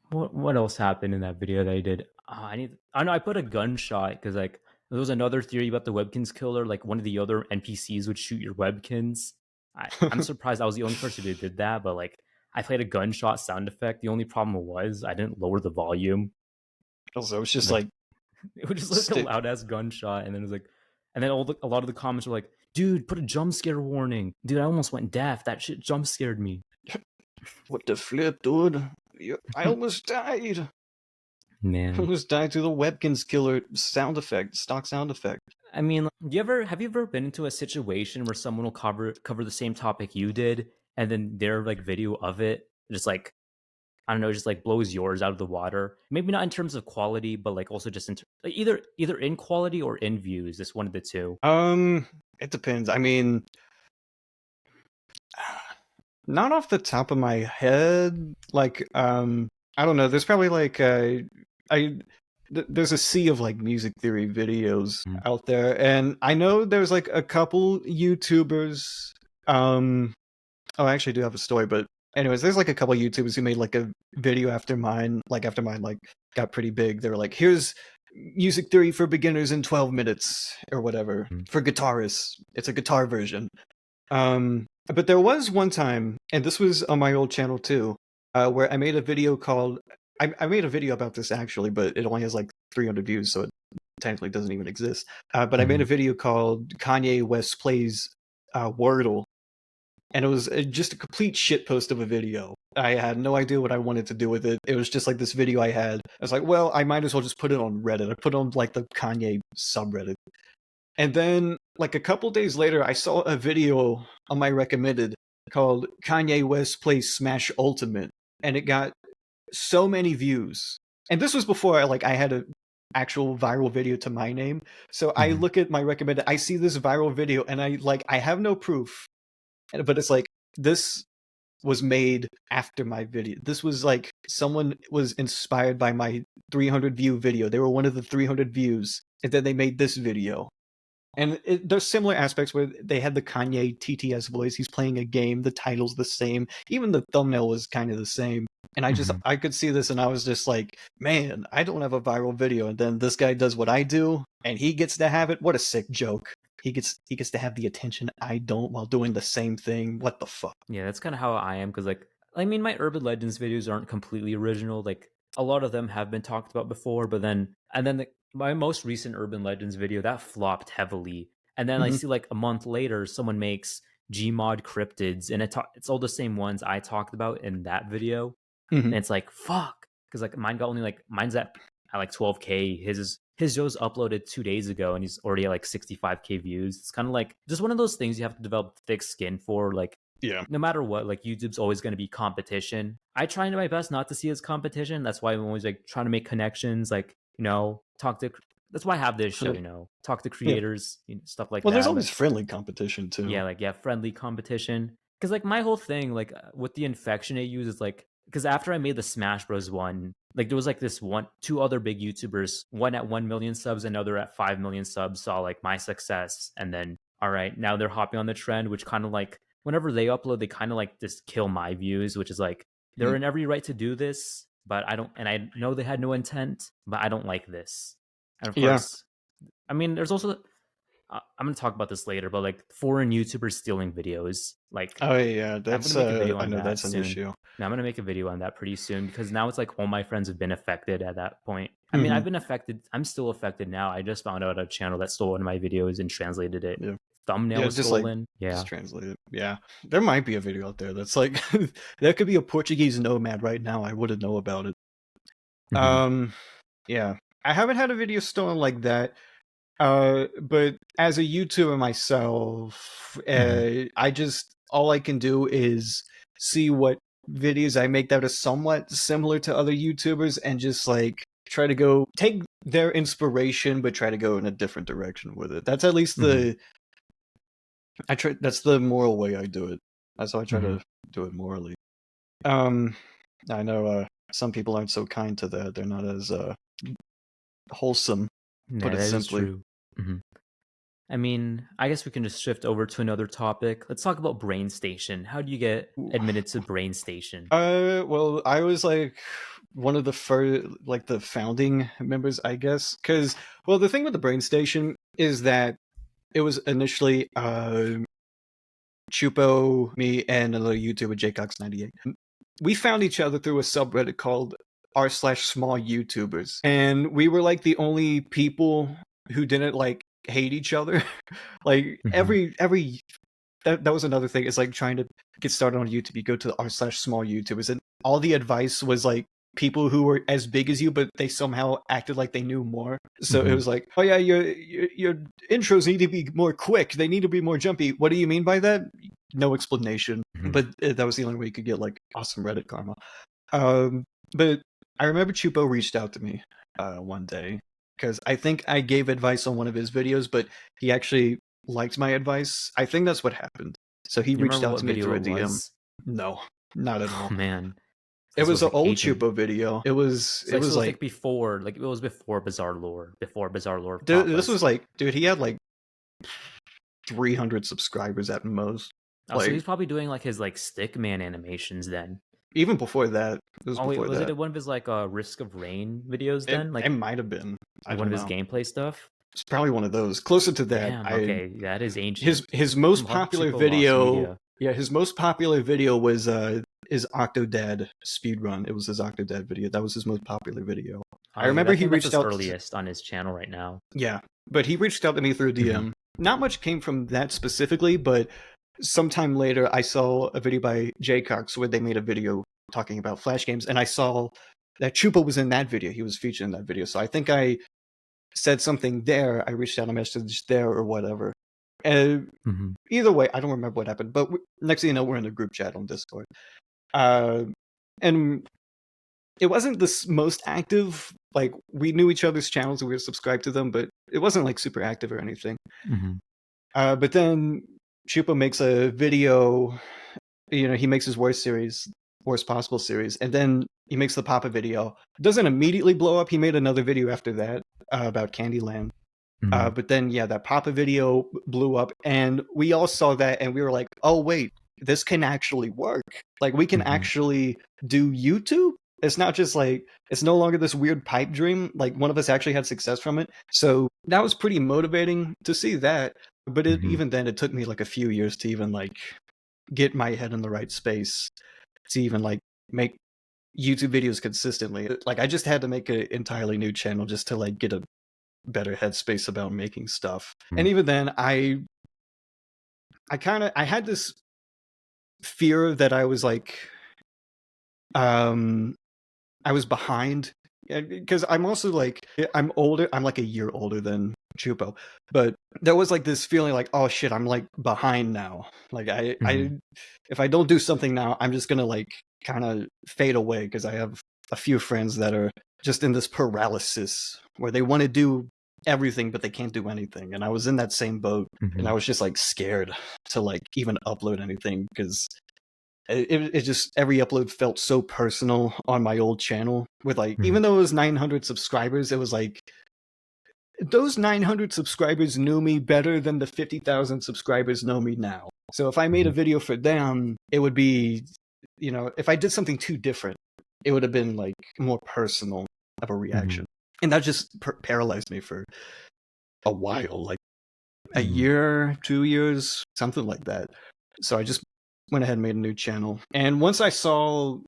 what else happened in that video that I did? I know I put a gunshot because like there was another theory about the Webkins killer. Like one of the other NPCs would shoot your Webkins. I'm surprised I was the only person who did that, but like I played a gunshot sound effect. The only problem was I didn't lower the volume. Also, it's just Like like it was just like a stick. loud ass gunshot, and then it was like, and then a lot of the comments were like, "Dude, put a jump scare warning." Dude, I almost went deaf. That shit jump scared me. What the flip, dude? I almost died. I Man, almost died to the Webkins killer sound effect, stock sound effect. I mean, like, do you ever have you ever been into a situation where someone will cover the same topic you did, and then their like video of it just like I don't know, just like blows yours out of the water? Maybe not in terms of quality, but like also just like either in quality or in views. Just one of the two. Um, it depends. I mean, not off the top of my head. Like, I don't know. There's probably like I there's a sea of like music theory videos Mm. out there, and I know there's like a couple YouTubers. Oh, I actually do have a story, but anyways, there's like a couple YouTubers who made like a video after mine like got pretty big. They were like, here's music theory for beginners in 12 minutes or whatever Mm. for guitarists. It's a guitar version. But there was one time, and this was on my old channel too, where I made a video called. I made a video about this actually, but it only has like 300 views, so it technically doesn't even exist. But I made a Mhm. video called Kanye West Plays Wordle, and it was just a complete shitpost of a video. I had no idea what I wanted to do with it. It was just like this video I had. I was like, well, I might as well just put it on Reddit. I put it on like the Kanye subreddit. And then, like a couple days later, I saw a video on my recommended called Kanye West Plays Smash Ultimate, and it got so many views. And this was before I had a actual viral video to my name. So I Mhm. look at my recommended, I see this viral video, and I have no proof, but it's like this was made after my video. This was like someone was inspired by my 300 view video. They were one of the 300 views, and then they made this video. And there's similar aspects where they had the Kanye TTS voice. He's playing a game. The title's the same. Even the thumbnail was kind of the same. And Mhm. I could see this and I was just like, man, I don't have a viral video. And then this guy does what I do and he gets to have it. What a sick joke. He gets to have the attention I don't while doing the same thing. What the fuck? Yeah, that's kind of how I am because, like, I mean, my urban legends videos aren't completely original. Like, a lot of them have been talked about before, but then my most recent urban legends video that flopped heavily, and then I Hmm. see like a month later someone makes Gmod cryptids, and it's all the same ones I talked about in that video, Hmm. and it's like fuck, because like mine got only like mine's at like 12K. His was uploaded 2 days ago, and he's already at like 65K views. It's kind of like just one of those things you have to develop thick skin for, like Yeah. no matter what, like YouTube's always going to be competition. I try my best not to see it as competition. That's why I'm always like trying to make connections, like, talk to. That's why I have this show, talk to Yeah. creators, stuff like Well, there's that. always friendly competition too. Yeah, like yeah, friendly competition. Because like my whole thing, like with the infection it uses, like because after I made the Smash Bros one, like there was like two other big YouTubers, one at 1 million subs, another at 5 million subs, saw like my success, and then all right, now they're hopping on the trend, which kind of like whenever they upload, they kind of like just kill my views, which is like they're Mm. in every right to do this, but I don't, and I know they had no intent, but I don't like this, and of Yeah. course, I mean, there's also I'm gonna talk about this later, but like foreign YouTubers stealing videos, like Oh yeah, I'm gonna that's make a video I on know that that's an soon. issue. Now I'm gonna make a video on that pretty soon because now it's like all my friends have been affected at that point. I mean, Hmm. I've been affected. I'm still affected now. I just found out a channel that stole one of my videos and translated it. Yeah. Thumbnail Yeah, was stolen. just Yeah. translate it. Yeah. There might be a video out there that's like that could be a Portuguese nomad right now. I wouldn't know about it. Hmm. Um yeah. I haven't had a video stolen like that. But as a YouTuber myself, Hmm. I just all I can do is see what videos I make that are somewhat similar to other YouTubers and just like try to go take their inspiration but try to go in a different direction with it. That's at least Hmm. that's the moral way I do it. That's how I try Hmm. to do it morally. Um I know some people aren't so kind to that. They're not as wholesome, put Yeah, it that is simply. true. Hmm. I mean, I guess we can just shift over to another topic. Let's talk about Brain Station. How do you get admitted to Brain Station? Well, I was like one of the first, like the founding members, I guess. Because, well, the thing with the Brain Station is that it was initially Chupo, me, and another YouTuber, jcox98. We found each other through a subreddit called r/small YouTubers, and we were like the only people who didn't like hate each other. Like Hmm. every that was another thing. It's like trying to get started on YouTube. You go to r/small YouTubers, and all the advice was like people who were as big as you, but they somehow acted like they knew more. So it Hmm. was like, oh yeah, your intros need to be more quick. They need to be more jumpy. What do you mean by that? No explanation. Hmm. But that was the only way you could get like awesome Reddit karma. But I remember Chupo reached out to me one day because I think I gave advice on one of his videos, but he actually liked my advice. I think that's what happened. So he You reached remember out what to me video through a it DM. was? No, not at Oh all. man, It this was was an like old ages. Chupo video. It So was it was like like before, like it was before Bizarre Lore, this Papa's. was like, dude, he had like 300 subscribers at most. Oh, so Like he's probably doing like his like Stickman animations then. even before that, it was Oh wait, before was that. it one of his like Risk of Rain videos then? It might have been. I Like one don't of his know. gameplay stuff? It's probably one of those. Closer to that, Damn. I Okay, that is ancient. his most popular Cheapo lost video. media. Yeah, his most popular video was his Octodad speedrun. It was his Octodad video. That was his most popular video. I Oh yeah, remember I he think that's reached his out. earliest on his channel right now. Yeah, but he reached out to me through Hmm. DM. Not much came from that specifically, but sometime later I saw a video by Jcox where they made a video talking about Flash games, and I saw that Chupa was in that video. He was featured in that video. So I think I said something there. I reached out a message there or whatever. And Hmm. either way, I don't remember what happened. But next thing you know, we're in a group chat on Discord. Uh, and it wasn't the most active. Like we knew each other's channels and we were subscribed to them, but it wasn't like super active or anything. Hmm. But then Chupa makes a video. You know, he makes his worst possible series, and then he makes the Papa video. Doesn't immediately blow up. He made another video after that about Candyland. Mhm. But then, yeah, that Papa video blew up, and we all saw that, and we were like, "Oh wait, this can actually work. Like, we can Mhm. actually do YouTube. It's not just like it's no longer this weird pipe dream. Like, one of us actually had success from it. So that was pretty motivating to see that. But Mhm. even then, it took me like a few years to even like get my head in the right space to even like make YouTube videos consistently. Like, I just had to make an entirely new channel just to like get a better headspace about making stuff. And Mhm. even then, I had this fear that I was like um I was behind because I'm also like I'm older. I'm like a year older than Chupo, but there was like this feeling like, oh shit, I'm like behind now. Like I Mhm. if I don't do something now, I'm just gonna like kind of fade away because I have a few friends that are just in this paralysis where they want to do everything but they can't do anything. And I was in that same boat, and I Mhm. was just like scared to like even upload anything because it just every upload felt so personal on my old channel with like Mhm. even though it was 900 subscribers, it was like those 900 subscribers knew me better than the 50,000 subscribers know me now. So if I made a Mhm. video for them, it would be, if I did something too different, it would have been like more personal of a reaction. Mhm. And that just paralyzed me for a while, like a Mhm. year, 2 years, something like that. So I just went ahead and made a new channel. And once I saw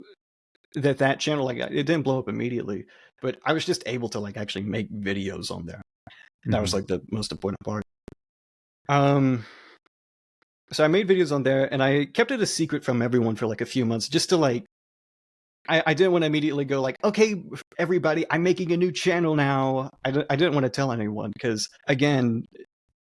that channel, like, it didn't blow up immediately, but I was just able to like actually make videos on there. That was Mhm. like the most important part. Um, so I made videos on there, and I kept it a secret from everyone for like a few months, just to like I didn't want to immediately go like, okay, everybody, I'm making a new channel now. I didn't want to tell anyone because again,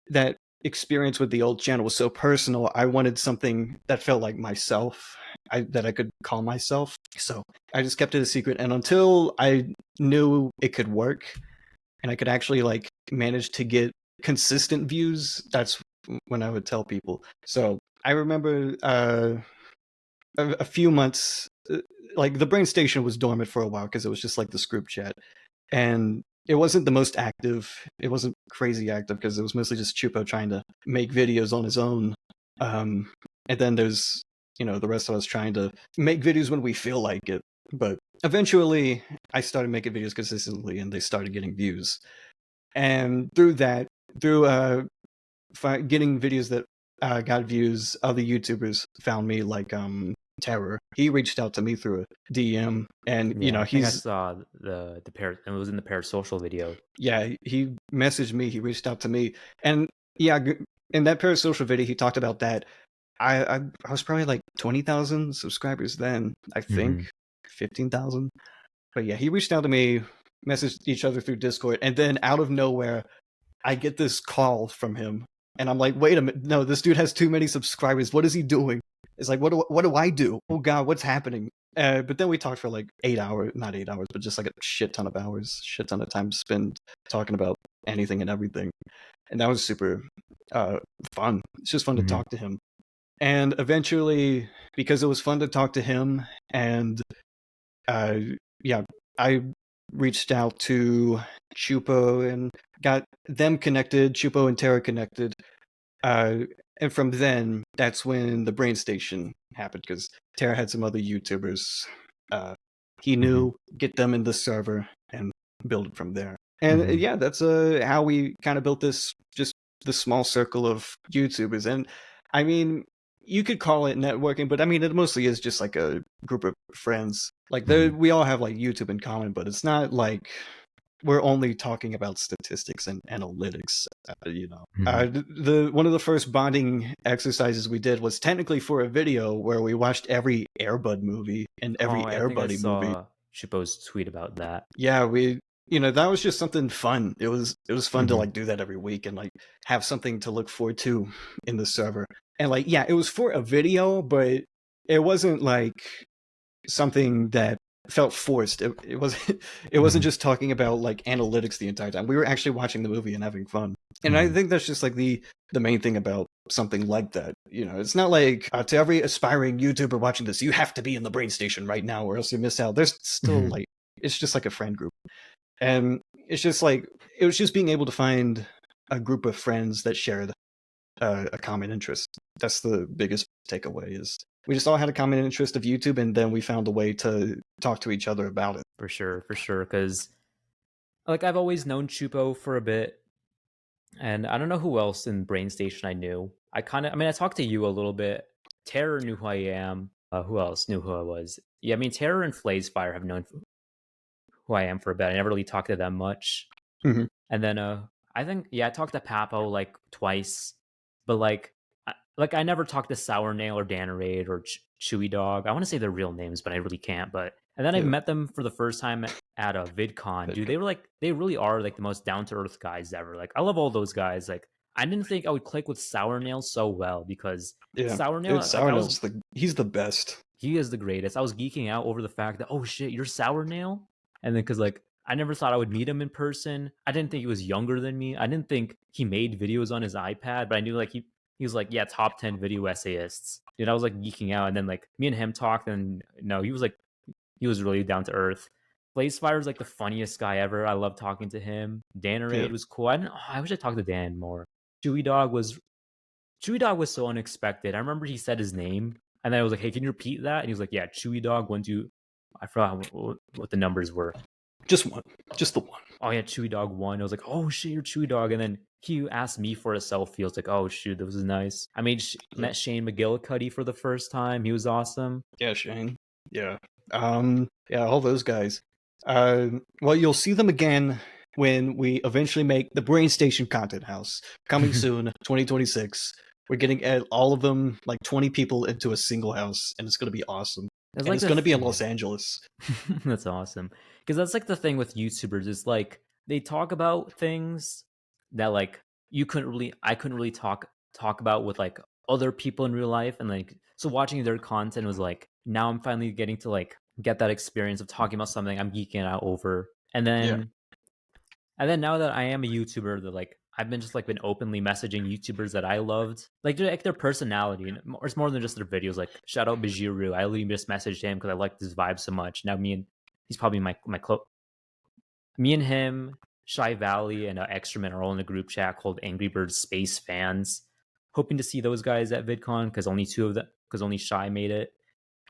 that experience with the old channel was so personal. I wanted something that felt like myself, that I could call myself. So I just kept it a secret, and until I knew it could work and I could actually like manage to get consistent views, that's when I would tell people. So I remember a few months, like the brain station was dormant for a while because it was just like this group chat, and it wasn't the most active. It wasn't crazy active because it was mostly just Chupo trying to make videos on his own. Um, and then there's the rest of us trying to make videos when we feel like it. But eventually, I started making videos consistently, and they started getting views. And through that, through getting videos that got views, other YouTubers found me, like Terror. He reached out to me through a DM, and Yeah, I think I he's saw the pair. It was in the parasocial video. yeah, he messaged me. He reached out to me, and yeah, in that parasocial video, he talked about that. I was probably like 20,000 subscribers then. I think Mhm. 15,000. But yeah, he reached out to me, messaged each other through Discord, and then out of nowhere, I get this call from him, and I'm like, wait a minute, no, this dude has too many subscribers. What is he doing? It's like, what do I do? Oh God, what's happening? But then we talked for like 8 hours, not 8 hours, but just like a shit ton of hours, shit ton of time spent talking about anything and everything, and that was super uh, fun. It's just fun to Mhm. talk to him, and eventually, because it was fun to talk to him, and uh, yeah, I reached out to Chupo and got them connected, Chupo and Terra connected. Uh, and from then, that's when the brain station happened because Terra had some other YouTubers. Uh, he Mhm. knew, get them in the server and build it from there. And Mhm. yeah, that's how we kind of built this small circle of YouTubers. And I mean, you could call it networking, but I mean, it mostly is just like a group of friends. Like, Mhm. we all have like YouTube in common, but it's not like we're only talking about statistics and analytics. Mhm. The one of the first bonding exercises we did was technically for a video where we watched every Airbud movie and every Oh, I think I Airbuddy movie. saw Chipo's tweet about that. Yeah, that was just something fun. It was fun to Mhm. like do that every week and like have something to look forward to in the server. And like, yeah, it was for a video, but it wasn't like something that felt forced. It wasn't it wasn't Mhm. just talking about like analytics the entire time. We were actually watching the movie and having fun. And I Mhm. think that's just like the main thing about something like that. It's not like to every aspiring YouTuber watching this, you have to be in the brain station right now or else you miss out. There's still Mhm. like it's just like a friend group. And it's just like it was just being able to find a group of friends that shared a common interest. That's the biggest takeaway is we just all had a common interest of YouTube, and then we found a way to talk to each other about it. For sure, for sure. Because like I've always known Chupo for a bit, and I don't know who else in Brain Station I knew. I mean, I talked to you a little bit. Terror knew who I am. Who else knew who I was? Yeah, I mean, Terror and Flaysfire have known who I am for a bit. I never really talked to them much. Mhm. And then I think I talked to Papo like twice, but like I never talked to Sour Nail or Dannerade or Chewy Dog. I want to say their real names, but I really can't. But and then I Yeah, met them for the first time at a VidCon. Dude, they really are like the most down to earth guys ever. Like I love all those guys. Like I didn't think I would click with Sour Nail so well because yeah. Sour Dude, Nail, like Sour Nail's he's the best. he is the greatest. I was geeking out over the fact that, oh shit, you're Sour Nail, and then because like I never thought I would meet him in person. I didn't think he was younger than me. I didn't think he made videos on his iPad, but I knew like he was like, yeah, top 10 video essayists. Dude, I was like geeking out, and then like me and him talked, and no, he was really down to earth. Blazefire is like the funniest guy ever. I love talking to him. Yeah, Dannerade was cool. I wish I talked to Dan more. Chewy Dog was so unexpected. I remember he said his name, and then I was like, "Hey, can you repeat that?" And he was like, "Yeah, Chewy Dog 1 2." I forgot what the numbers were. just one, just the one. Oh yeah, Chewy Dog 1. I was like, "Oh shit, you're Chewy Dog." And then he asked me for a selfie. I was like, "Oh shoot, that was nice." Yeah, Met Shane McGillicuddy for the first time. He was awesome. yeah, Shane. Yeah, yeah, all those guys. Well, you'll see them again when we eventually make the Brain Station Content House coming soon, 2026. We're getting all of them, like 20 people, into a single house, and it's going to be awesome. That's And like it's going to be in yeah. Los Angeles. That's awesome. Because that's like the thing with YouTubers is like they talk about things that like I couldn't really talk about with like other people in real life. And like so watching their content was like now I'm finally getting to like get that experience of talking about something I'm geeking out over. Yeah, And then now that I am a YouTuber, that like I've been just like been openly messaging YouTubers that I loved, like their personality, and it's more than just their videos. Like shout out Bajiru, I literally just messaged him because I liked his vibe so much. Now he's probably me and him, Shy Valley, and Extraman are all in a group chat called Angry Birds Space Fans. Hoping to see those guys at VidCon because only Shy made it.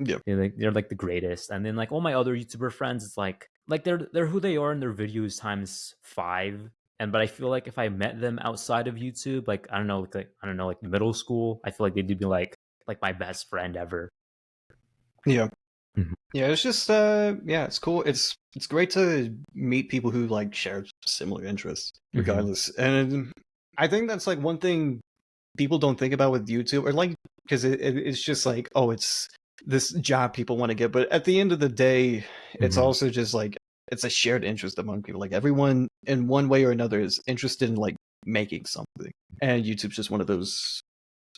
yeah, They're like the greatest. And then like all my other YouTuber friends, it's like they're who they are in their videos times five. And but I feel like if I met them outside of YouTube, like I don't know, like middle school, I feel like they'd be like my best friend ever. yeah. Mhm. Yeah, it's just yeah, it's cool. It's great to meet people who like share similar interests, Mhm. regardless. And I think that's like one thing people don't think about with YouTube, or like because it's just like oh, it's this job people want to get. But at the end of the day, it's Mhm. also just like it's a shared interest among people. Like everyone in one way or another is interested in like making something, and YouTube's just one of those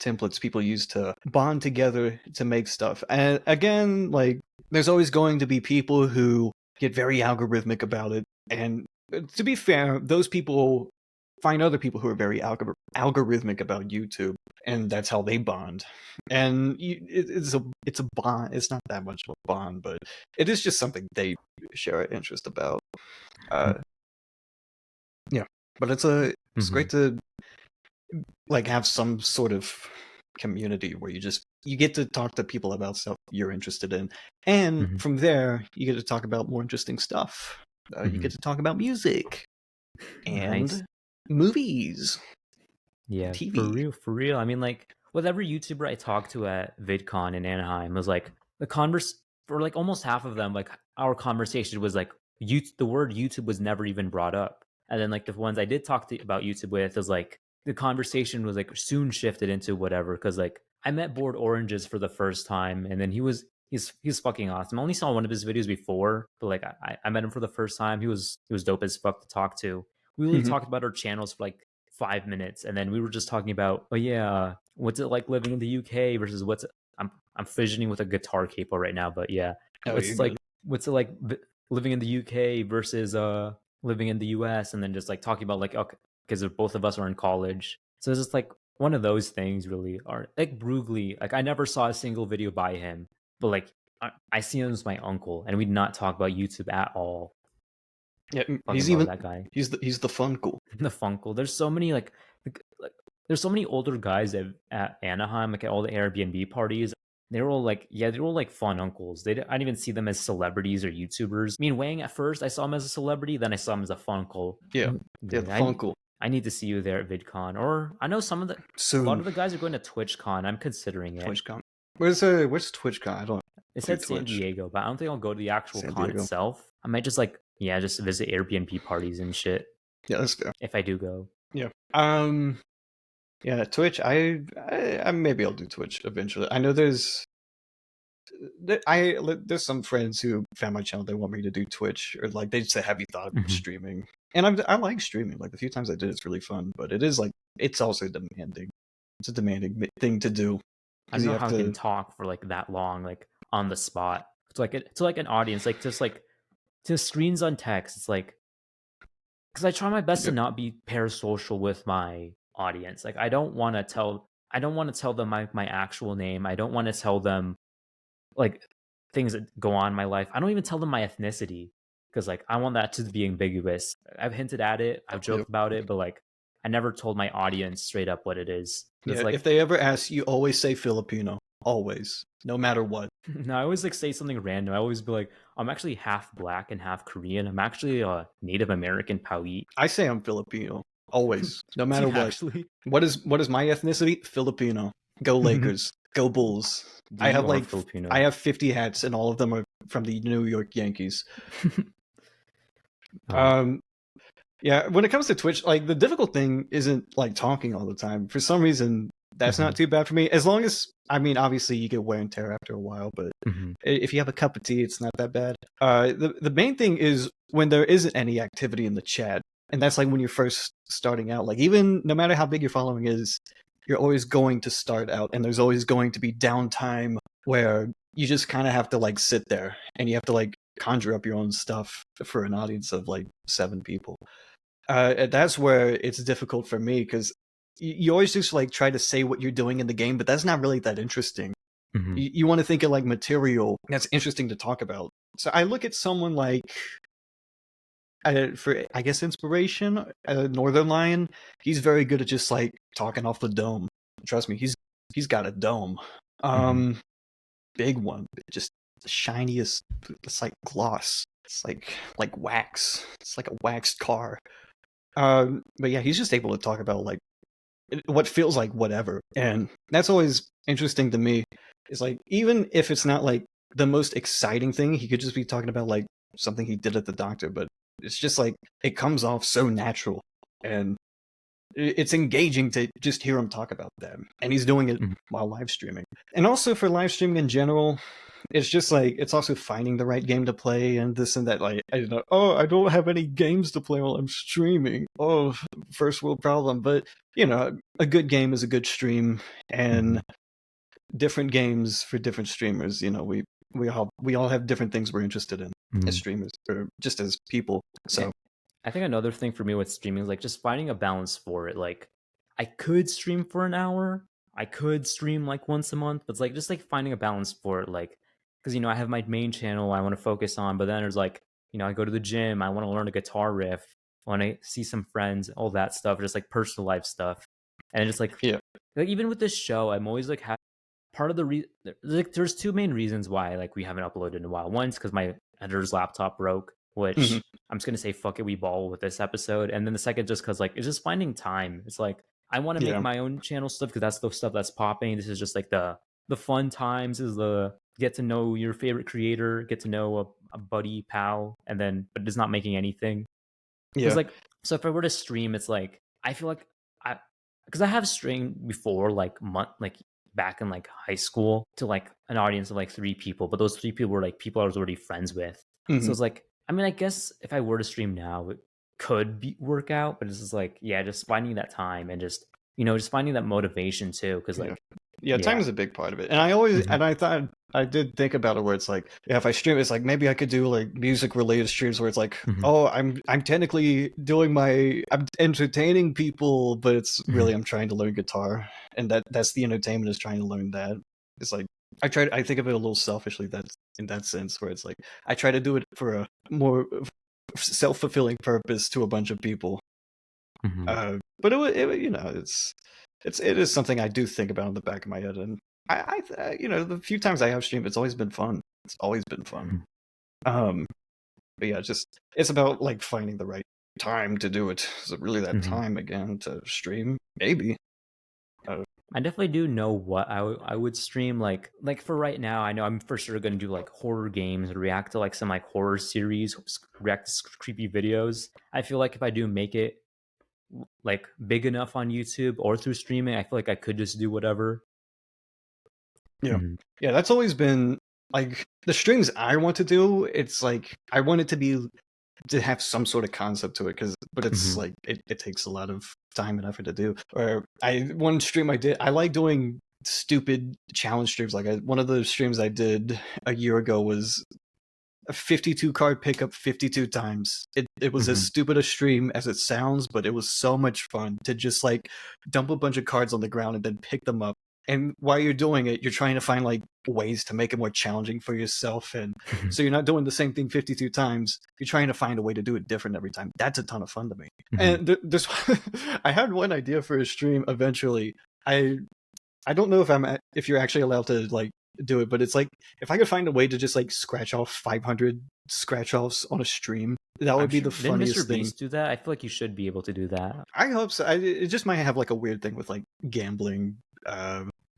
templates people use to bond together to make stuff. And again, like there's always going to be people who get very algorithmic about it. And to be fair, those people find other people who are very algorithmic about YouTube, and that's how they bond. And it's a bond. It's not that much of a bond, but it is just something they share an interest about. Uh, yeah, but it's great Mhm. to like have some sort of community where you get to talk to people about stuff you're interested in, and Mhm. from there you get to talk about more interesting stuff. You get Mhm. to talk about music Nice. and movies, Yeah, for TV. real, for real. I mean, like with every YouTuber I talked to at VidCon in Anaheim, it was like the converse for like almost half of them, like our conversation was like the word YouTube was never even brought up. And then like the ones I did talk to about YouTube with is like the conversation was like soon shifted into whatever. Cause like I met Bored Oranges for the first time, and then he's fucking awesome. I only saw one of his videos before, but like I met him for the first time. He was dope as fuck to talk to. We really Mhm. talked about our channels for like 5 minutes, and then we were just talking about, oh yeah, what's it like living in the UK versus I'm fidgeting with a guitar capo right now, but yeah, Oh, you're good. what's it like living in the UK versus living in the US, and then just like talking about like okay, because both of us are in college, so it's just like one of those things really are like Brugly. Like I never saw a single video by him, but like I see him as my uncle, and we did not talk about YouTube at all. Yeah, Fucking love that guy. he's the Funkle. The Funkle. There's so many like there's so many older guys at Anaheim, like at all the Airbnb parties. They're all like, yeah, they're all like fun uncles. I didn't even see them as celebrities or YouTubers. I mean, Wang at first, I saw him as a celebrity, then I saw him as a funkle. Yeah, yeah, Dude, the Funkle. I need to see you there at VidCon, or I know a lot Soon. of the guys are going to TwitchCon. I'm considering it. TwitchCon. Where's TwitchCon? I don't It do said San Twitch. Diego, but I don't think I'll go to the actual San con Diego. itself. I might just like, yeah, just visit Airbnb parties and shit Yeah, that's fair. if I do go. Yeah. Yeah, Twitch. I maybe I'll do Twitch eventually. I know there's there's some friends who found my channel. They want me to do Twitch, or like they say, "Have you thought about Mhm. streaming?" And I like streaming. Like the few times I did, it's really fun. But it is like it's also demanding. It's a demanding thing to do I because don't you know have how I can to. talk for like that long, like on the spot. It's like an audience, like just like to screens on text. It's like because I try my best to Yep, not be parasocial with my audience. Like I don't want to tell them my actual name. I don't want to tell them like things that go on in my life. I don't even tell them my ethnicity because like I want that to be ambiguous. I've hinted at it, I've yep. joked about it, but like I never told my audience straight up what it is. It's Yeah. like If they ever ask, you always say Filipino. Always, no matter what. no, I always like say something random. I always be like, I'm actually half black and half Korean. I'm actually a Native American Pauit. I say I'm Filipino. Always, no Do matter you what. actually? What is my ethnicity? Filipino. Go Lakers. Go Bulls. I Dude, have you are like I Filipino. have 50 hats, and all of them are from the New York Yankees. Oh. Um, yeah. When it comes to Twitch, like the difficult thing isn't like talking all the time. For some reason, that's not Mhm, too bad for me. As long as I mean, obviously, you get wear and tear after a while, but mhm, if you have a cup of tea, it's not that bad. The main thing is when there isn't any activity in the chat, and that's like when you're first starting out. Like even no matter how big your following is, you're always going to start out, and there's always going to be downtime where you just kind of have to like sit there and you have to like conjure up your own stuff for an audience of like 7 people. That's where it's difficult for me because you always just like try to say what you're doing in the game, but that's not really that interesting. mhm, You want to think of like material that's interesting to talk about. So I look at someone like for I guess inspiration, Northern Lion. He's very good at just like talking off the dome. Trust me, he's got a dome, mhm, um, big one, just the shiniest. It's like gloss. It's like wax. It's like a waxed car. But yeah, he's just able to talk about like what feels like whatever, and that's always interesting to me. Is like even if it's not like the most exciting thing, he could just be talking about like something he did at the doctor, but it's just like it comes off so natural, and it's engaging to just hear him talk about that, and he's doing it mhm, while live streaming. And also for live streaming in general, it's just like it's also finding the right game to play and this and that. Like I don't know, oh, I don't have any games to play while I'm streaming. Oh, first world problem. But you know, a good game is a good stream, and mhm, different games for different streamers. You know, we all have different things we're interested in as mhm. streamers or just as people. Eh, So I think another thing for me with streaming is like just finding a balance for it. Like I could stream for an hour. I could stream like once a month, but it's like just like finding a balance for it. Like, because I have my main channel I want to focus on, but then there's like, I go to the gym, I want to learn a guitar riff, I want to see some friends, all that stuff, just like personal life stuff. And just yeah, like even with this show, I'm always like part of the there's two main reasons why like we haven't uploaded in a while. One's because my editor's laptop broke, mm-hmm. which I'm just gonna say fuck it, we ball with this episode. And then the second, just because like it's just finding time. It's like I want to make Yeah, my own channel stuff because that's the stuff that's popping. This is just like the fun times. This is the get to know your favorite creator, get to know a buddy pal, and then but it's not making anything. Because yeah, like so if I were to stream, it's like I feel like I because I have streamed before like back in like high school to like an audience of like 3 people, but those 3 people were like people I was already friends with. So mm-hmm. it's like I mean I guess if I were to stream now it could work out, but it's just like yeah, just finding that time and just just finding that motivation too. Because Yeah. like Yeah, time yeah. is a big part of it. And I always Hmm. and I thought I did think about it where it's like, yeah, if I stream it's like maybe I could do like music related streams where it's like, Hmm. oh, I'm technically I'm entertaining people, but it's Hmm. really I'm trying to learn guitar. And that's the entertainment is trying to learn that. It's like I think of it a little selfishly that in that sense where it's like I try to do it for a more self-fulfilling purpose to a bunch of people. Mhm. But it is something I do think about in the back of my head, and the few times I have streamed, it's always been fun. It's always been fun. Mhm. Um, but yeah, it's about like finding the right time to do it. Is it really that Mhm. time again to stream? Maybe. Uh, I definitely do know what I would stream. Like for right now, I know I'm for sure gonna do like horror games, react to like some like horror series, react to creepy videos. I feel like if I do make it like big enough on YouTube or through streaming, I feel like I could just do whatever. yeah, Mhm. yeah. That's always been like the streams I want to do. It's like I want it to have some sort of concept to it, but it's Mhm. like it takes a lot of time and effort to do. Or one stream I did, I like doing stupid challenge streams. Like one of the streams I did a year ago was a 52 card pickup 52 times. It was as Mhm. stupid a stream as it sounds, but it was so much fun to just like dump a bunch of cards on the ground and then pick them up. And while you're doing it, you're trying to find like ways to make it more challenging for yourself. And so you're not doing the same thing 52 times. You're trying to find a way to do it different every time. That's a ton of fun to me. Mhm. And this, I had one idea for a stream eventually. I I don't know if you're actually allowed to like do it, but it's like if I could find a way to just like scratch off 500 scratch offs on a stream, that I'm would be sure the didn't Mr. funniest thing. Beast do that? I feel like you should be able to do that. I hope so. It just might have like a weird thing with like gambling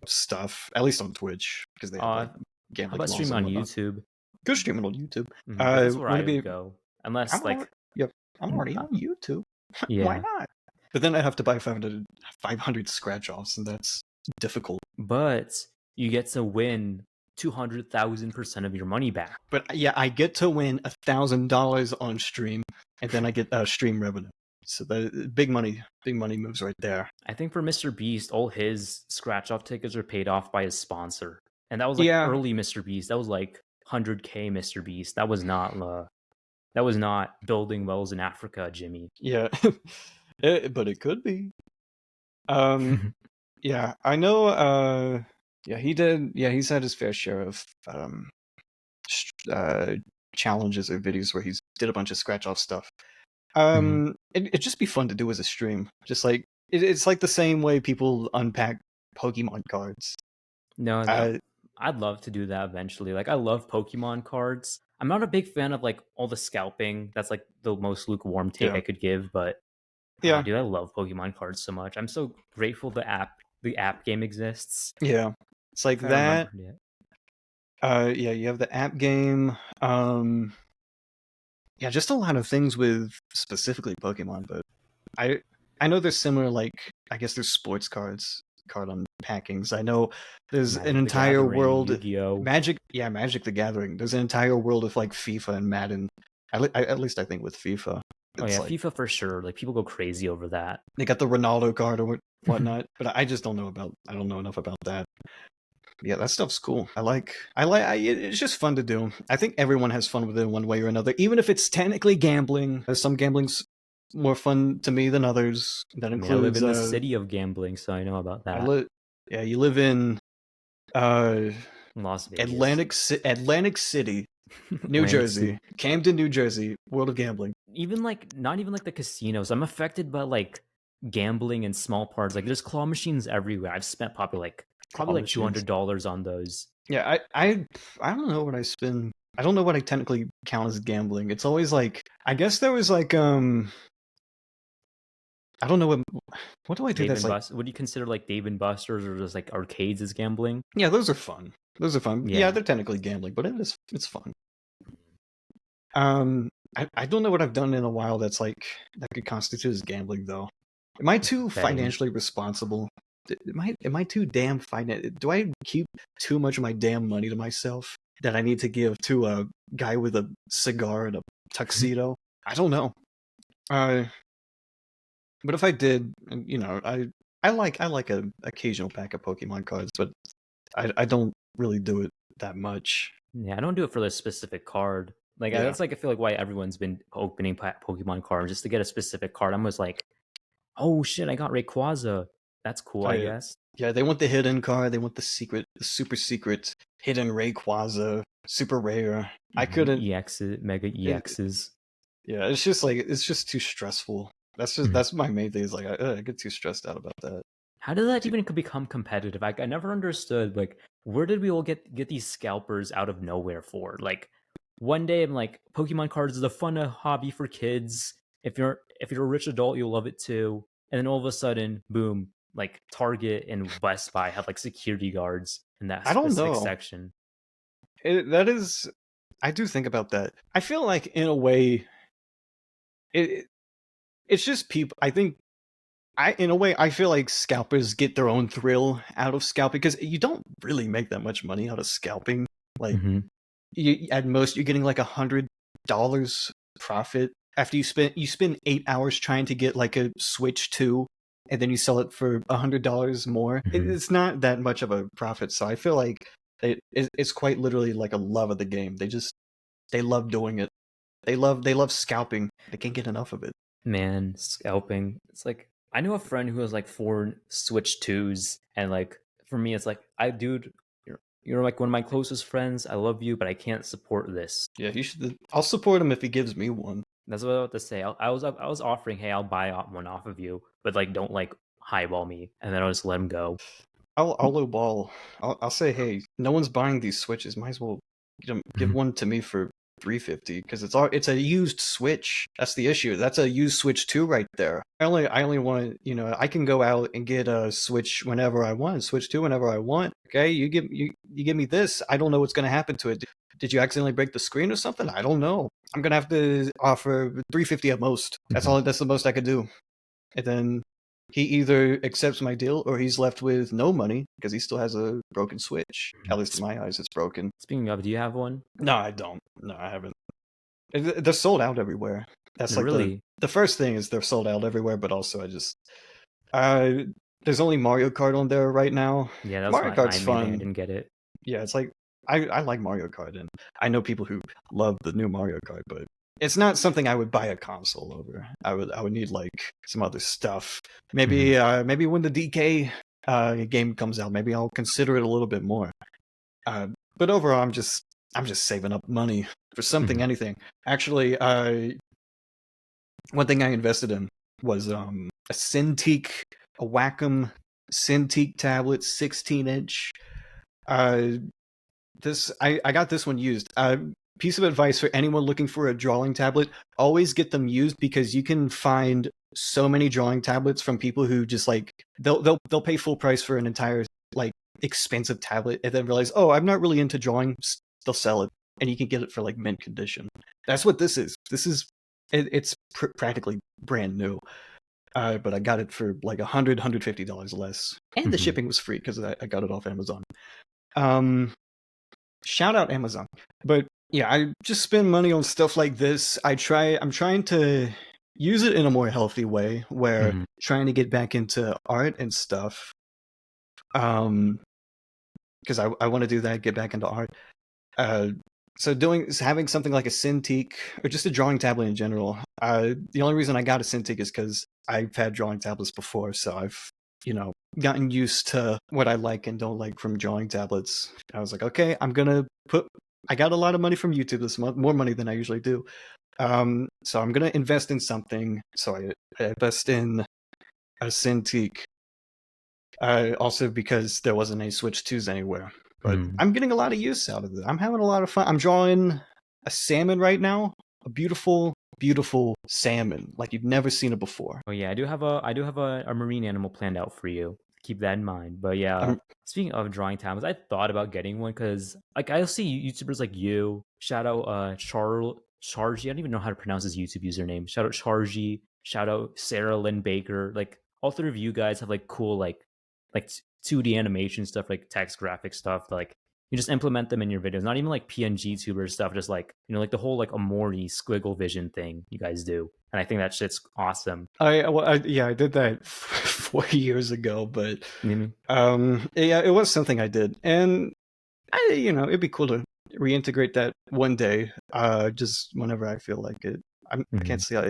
stuff, at least on Twitch, because they have Uh, like how gambling about laws stream and on whatnot. YouTube? Go stream it on YouTube. But that's where Would I it would be? go, I'm unless already, like, yep, I'm already uh, on YouTube. Why yeah. not? But then I have to buy 500 scratch offs, and that's difficult. But you get to win 200,000% of your money back. But yeah, I get to win $1,000 on stream, and then I get stream revenue. So the big money moves right there. I think for Mr. Beast, all his scratch off tickets are paid off by his sponsor, and that was like Yeah, early Mr. Beast. That was like 100K Mr. Beast. That was not building wells in Africa, Jimmy. yeah, but it could be. Um, yeah, I know. Yeah, he did. Yeah, he's had his fair share of uh, challenges or videos where he's did a bunch of scratch off stuff. It'd just be fun to do as a stream. Just like it's like the same way people unpack Pokemon cards. No, Uh, I'd love to do that eventually. Like I love Pokemon cards. I'm not a big fan of like all the scalping. That's like the most lukewarm take yeah, I could give, but yeah, dude, I love Pokemon cards so much. I'm so grateful the app game exists. yeah. It's like If I that. remembered it. Yeah, you have the app game. Yeah, just a lot of things with specifically Pokemon, but I I know there's similar like I guess there's sports card unpackings. I know there's an Magic the entire Gathering, world Yu-Gi-Oh. Magic the Gathering. There's an entire world of like FIFA and Madden. At least I think with FIFA, Oh it's yeah, like FIFA for sure. Like people go crazy over that. they got the Ronaldo card or whatnot, but I just don't know about I don't know enough about that. Yeah, that stuff's cool. It's just fun to do. I think everyone has fun with it in one way or another, even if it's technically gambling. Some gambling's more fun to me than others. That I mean, I live includes in the city of gambling, so I know about I that. live yeah, you live in uh Las Vegas, Atlantic City, New Atlantic City. Jersey, Camden, New Jersey, world of gambling. Even like not even like the casinos. I'm affected by like gambling in small parts. Like there's claw machines everywhere. I've spent Claw probably like two machines. hundred dollars on those. Yeah, I don't know what I spend. I don't know what I technically count as gambling. It's always like I guess there was like I don't know what do I do Dave that's and like Bust. Would you consider like Dave and Buster's or just like arcades as gambling? yeah, those are fun. Those are fun. Yeah, Yeah. they're technically gambling, but it's fun. Um I don't know what I've done in a while that's like that could constitute as gambling though. Am I too Betting. financially responsible? Am I too damn finan do I keep too much of my damn money to myself that I need to give to a guy with a cigar and a tuxedo? I don't know. Uh but if I did, I like a occasional pack of Pokemon cards, but I don't really do it that much. Yeah, I don't do it for the specific card. Like Yeah. that's like I feel like why everyone's been opening Pokemon cards just to get a specific card. I'm always like, oh shit, I got Rayquaza. That's cool, I I guess. Yeah, they want the hidden card, they want the super secret hidden Rayquaza, super rare. I couldn't EXs, Mega it, EXs. Yeah, it's just like it's just too stressful. Mhm. That's my main thing. Is like I get too stressed out about that. How did that Too, even become competitive? I never understood. Like, where did we all get these scalpers out of nowhere for? Like, one day I'm like, Pokemon cards is a fun hobby for kids. If you're a rich adult, you'll love it too. And then all of a sudden, boom! Like Target and Best Buy have like security guards in that I don't specific know. section. That is, I do think about that. I feel like in a way, it it's just people. I think in a way, I feel like scalpers get their own thrill out of scalping because you don't really make that much money out of scalping. Like Mm-hmm. at most you're getting like $100 profit after you spend 8 hours trying to get like a Switch 2 and then you sell it for $100 more. Mm-hmm. It's not that much of a profit, so I feel like it's quite literally like a love of the game. They love doing it. They love scalping. They can't get enough of it. Man, scalping. It's like I know a friend who has like four Switch twos, and like for me, it's like dude, you're like one of my closest friends. I love you, but I can't support this. Yeah, he should. I'll support him if he gives me one. That's what I was about to say. I was offering, hey, I'll buy one off of you, but like don't like highball me, and then I'll just let him go. I'll lowball. I'll say, hey, no one's buying these Switches. Might as well give Mhm. one to me for 350 because it's a used Switch. That's the issue. That's a used Switch 2 right there. I only want, I can go out and get a Switch whenever I want, Switch 2 whenever I want. Okay, you give me this. I don't know what's gonna happen to it. Did you accidentally break the screen or something? I don't know. I'm gonna have to offer 350 at most. Mhm. That's the most I could do. And then he either accepts my deal or he's left with no money because he still has a broken Switch. At least in my eyes, it's broken. Speaking of, do you have one? No, I don't. No, I haven't. They're sold out everywhere. That's like Really? the first thing is they're sold out everywhere, but also uh there's only Mario Kart on there right now. Yeah, that's Mario why Kart's I main thing I fun. didn't get it. Yeah, it's like I like Mario Kart and I know people who love the new Mario Kart, but it's not something I would buy a console over. I would need like some other stuff. Mhm. Maybe when the DK game comes out, maybe I'll consider it a little bit more. But overall, I'm just saving up money for something, Mhm. anything. Actually, one thing I invested in was a Cintiq, a Wacom Cintiq tablet, 16-inch. Uh, I got this one used. Piece of advice for anyone looking for a drawing tablet: always get them used because you can find so many drawing tablets from people who just like they'll pay full price for an entire like expensive tablet and then realize, oh, I'm not really into drawing. They'll sell it and you can get it for like mint condition. That's what this is. It's practically brand new. But I got it for like $150 less, and the Mhm. shipping was free because I got it off Amazon. Um, Shout out Amazon. But yeah, I just spend money on stuff like this. I'm trying to use it in a more healthy way where Mhm. trying to get back into art and stuff. Um, because I want to do that, get back into art. Uh, so having something like a Cintiq or just a drawing tablet in general. The only reason I got a Cintiq is because I've had drawing tablets before, so I've gotten used to what I like and don't like from drawing tablets. I was like, okay, I'm gonna put. I got a lot of money from YouTube this month, more money than I usually do. So I'm gonna invest in something. So I invest in a Cintiq. Also because there wasn't any Switch 2s anywhere. But Mhm. I'm getting a lot of use out of it. I'm having a lot of fun. I'm drawing a salmon right now. A beautiful, beautiful salmon. Like you've never seen it before. Oh yeah, I do have a marine animal planned out for you. Keep that in mind. But yeah, I'm, speaking of drawing tablets, I thought about getting one because like I see YouTubers like you. Shout out Chargy. I don't even know how to pronounce his YouTube username. Shout out Chargy. Shout out Sarah Lynn Baker. Like all three of you guys have like cool like 2D animation stuff, like text graphic stuff. Like you just implement them in your videos. Not even like PNG tuber stuff, just like like the whole like Amori squiggle vision thing you guys do. And I think that shit's awesome. yeah, I did that 4 years ago, but You know what I mean? yeah, it was something I did, and it'd be cool to reintegrate that one day, just whenever I feel like it. I can't Mhm. see how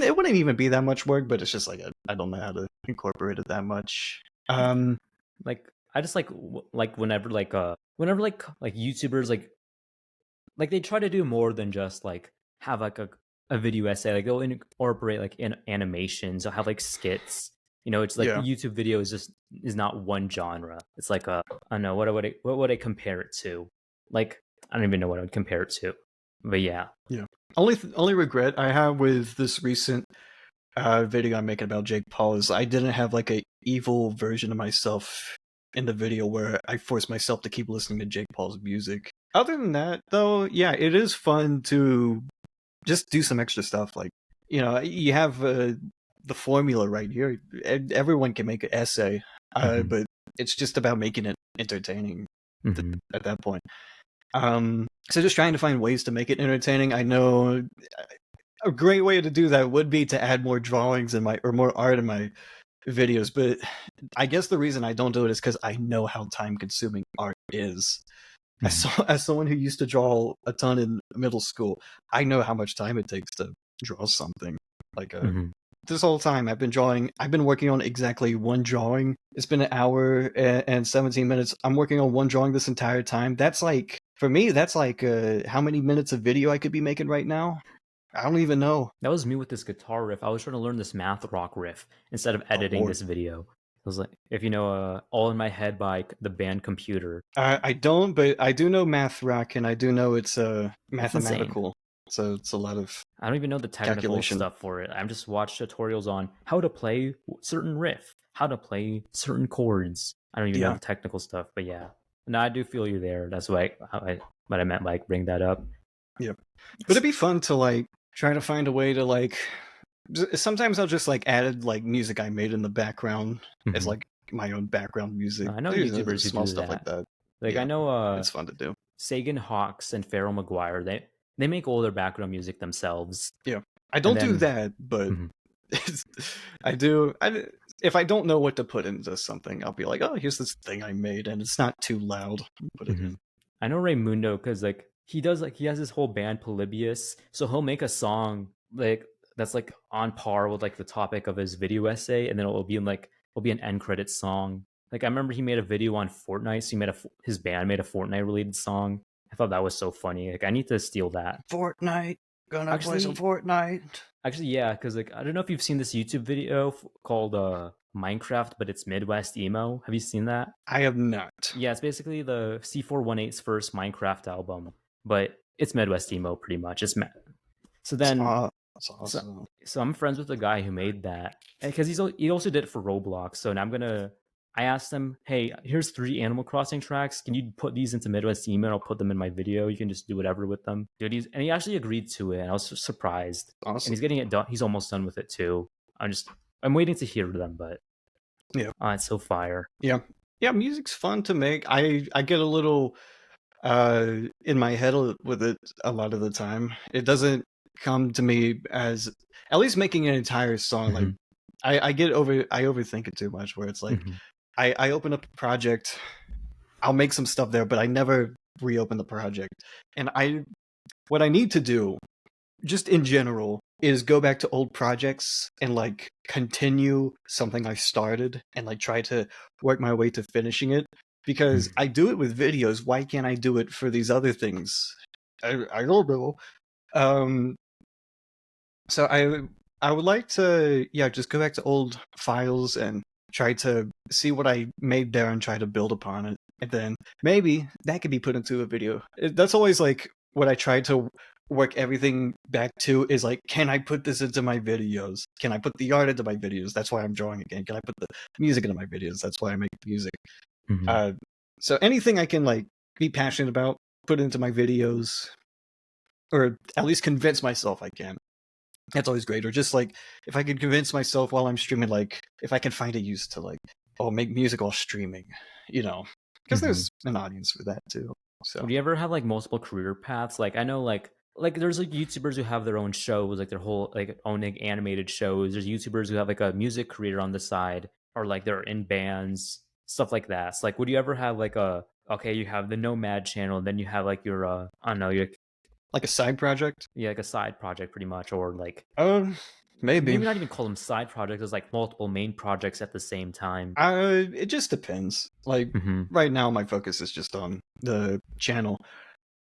it wouldn't even be that much work, but it's just like I don't know how to incorporate it that much. Um, Like I just like whenever like YouTubers like they try to do more than just like have like a a video essay. Like they'll incorporate like in animations. They'll have like skits. It's like the Yeah, YouTube video is not one genre. It's like a I don't know what would I compare it to? Like I don't even know what I would compare it to. But yeah. yeah. Only regret I have with this recent video I'm making about Jake Paul is I didn't have like a evil version of myself in the video where I forced myself to keep listening to Jake Paul's music. Other than that, though, yeah, it is fun to just do some extra stuff. Like, you have the formula right here. Everyone can make an essay, Mm-hmm. but it's just about making it entertaining Mm-hmm. at that point. So just trying to find ways to make it entertaining. I know a great way to do that would be to add more drawings in my or more art in my videos, but I guess the reason I don't do it is because I know how time consuming art is. Mm-hmm. As someone who used to draw a ton in middle school, I know how much time it takes to draw something. Like Mm-hmm. this whole time I've been working on exactly one drawing. It's been an hour and 17 minutes. I'm working on one drawing this entire time. That's like, for me, that's like how many minutes of video I could be making right now? I don't even know. That was me with this guitar riff. I was trying to learn this math rock riff instead of Oh editing Lord. this video. It was like if you know All in My Head by the band Computer. I don't, but I do know math rock, and I do know it's It's insane. mathematical. So it's a lot of I don't even know the technical calculation. stuff for it. I've just watched tutorials on how to play certain riff, how to play certain chords. I don't even know Yeah, the technical stuff, but yeah. No, I do feel you there. That's what I meant by like, bring that up. yeah. But it'd be fun to like try to find a way to like. Sometimes I'll just like add like music I made in the background as Mhm. like my own background music. I know There's YouTubers who small do stuff like that. that. Like I Yeah, know it's fun to do. Sagan Hawks and Farrell McGuire. They make all their background music themselves. Yeah, I And don't do then that, but mhm, I do. If I don't know what to put into something, I'll be like, oh, here's this thing I made, and it's not too loud. Put it in. mhm. I know Raymundo because like he has this whole band Polybius, so he'll make a song like that's like on par with like the topic of his video essay, and then it'll be an end credit song. Like I remember he made a video on Fortnite, so his band made a Fortnite related song. I thought that was so funny. Like I need to steal that. Fortnite, gonna play some Actually, Fortnite. Actually, yeah, because like I don't know if you've seen this YouTube video called Minecraft, but it's Midwest emo. Have you seen that? I have not. Yeah, it's basically the C418's first Minecraft album, but it's Midwest emo pretty much. So then That's so, awesome. so I'm friends with the guy who made that because he also did it for Roblox. So now I asked him, hey, here's 3 Animal Crossing tracks. Can you put these into Midwest emo? And I'll put them in my video. You can just do whatever with them, dude. And he actually agreed to it. And I was surprised. And Awesome. he's getting it done. He's almost done with it too. I'm waiting to hear them, but Yeah. it's so fire. Yeah. Yeah, music's fun to make. I get a little in my head with it a lot of the time. It doesn't come to me as, at least making an entire song, like Mhm, I overthink it too much, where it's like mhm, I open up a project, I'll make some stuff there, but I never reopen the project. And what I need to do, just in general, is go back to old projects and like continue something I started and like try to work my way to finishing it. Because mhm, I do it with videos, why can't I do it for these other things? I don't know. Um, so I would like to, yeah, just go back to old files and try to see what I made there and try to build upon it. And then maybe that could be put into a video. That's always like what I try to work everything back to, is like, can I put this into my videos? Can I put the art into my videos? That's why I'm drawing again. Can I put the music into my videos? That's why I make music. mhm. Uh, so anything I can like be passionate about, put into my videos, or at least convince myself I can. That's always great. Or just like if I could convince myself while I'm streaming, like if I can find a use to like, oh, make music while streaming, because Mhm. there's an audience for that too. So Would you ever have like multiple career paths? Like I know like there's like YouTubers who have their own shows, like their whole like own like, animated shows. There's YouTubers who have like a music career on the side, or like they're in bands, stuff like that. So like would you ever have like a okay, you have the NoMad channel, then you have like your I don't know, your like a side project, yeah, like a side project pretty much, or like maybe. maybe not even call them side projects, there's like multiple main projects at the same time. It just depends. Like Hmm. right now, my focus is just on the channel.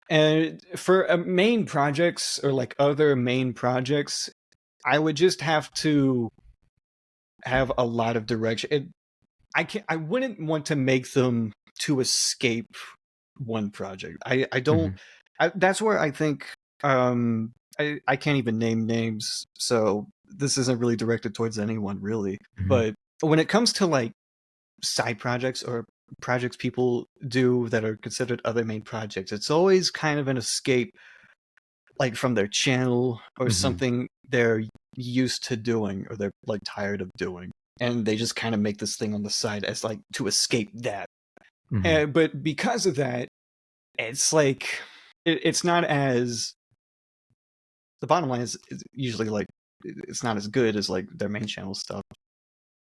And for main projects or like other main projects, I would just have to have a lot of direction. I wouldn't want to make them to escape one project. I don't. Mhm. That's where I think I can't even name names, so this isn't really directed towards anyone really. Mhm. But when it comes to like side projects or projects people do that are considered other main projects, it's always kind of an escape, like from their channel or Mhm. something they're used to doing or they're like tired of doing, and they just kind of make this thing on the side as like to escape that. Mhm. But because of that, it's like it's not as, the bottom line is usually like it's not as good as like their main channel stuff.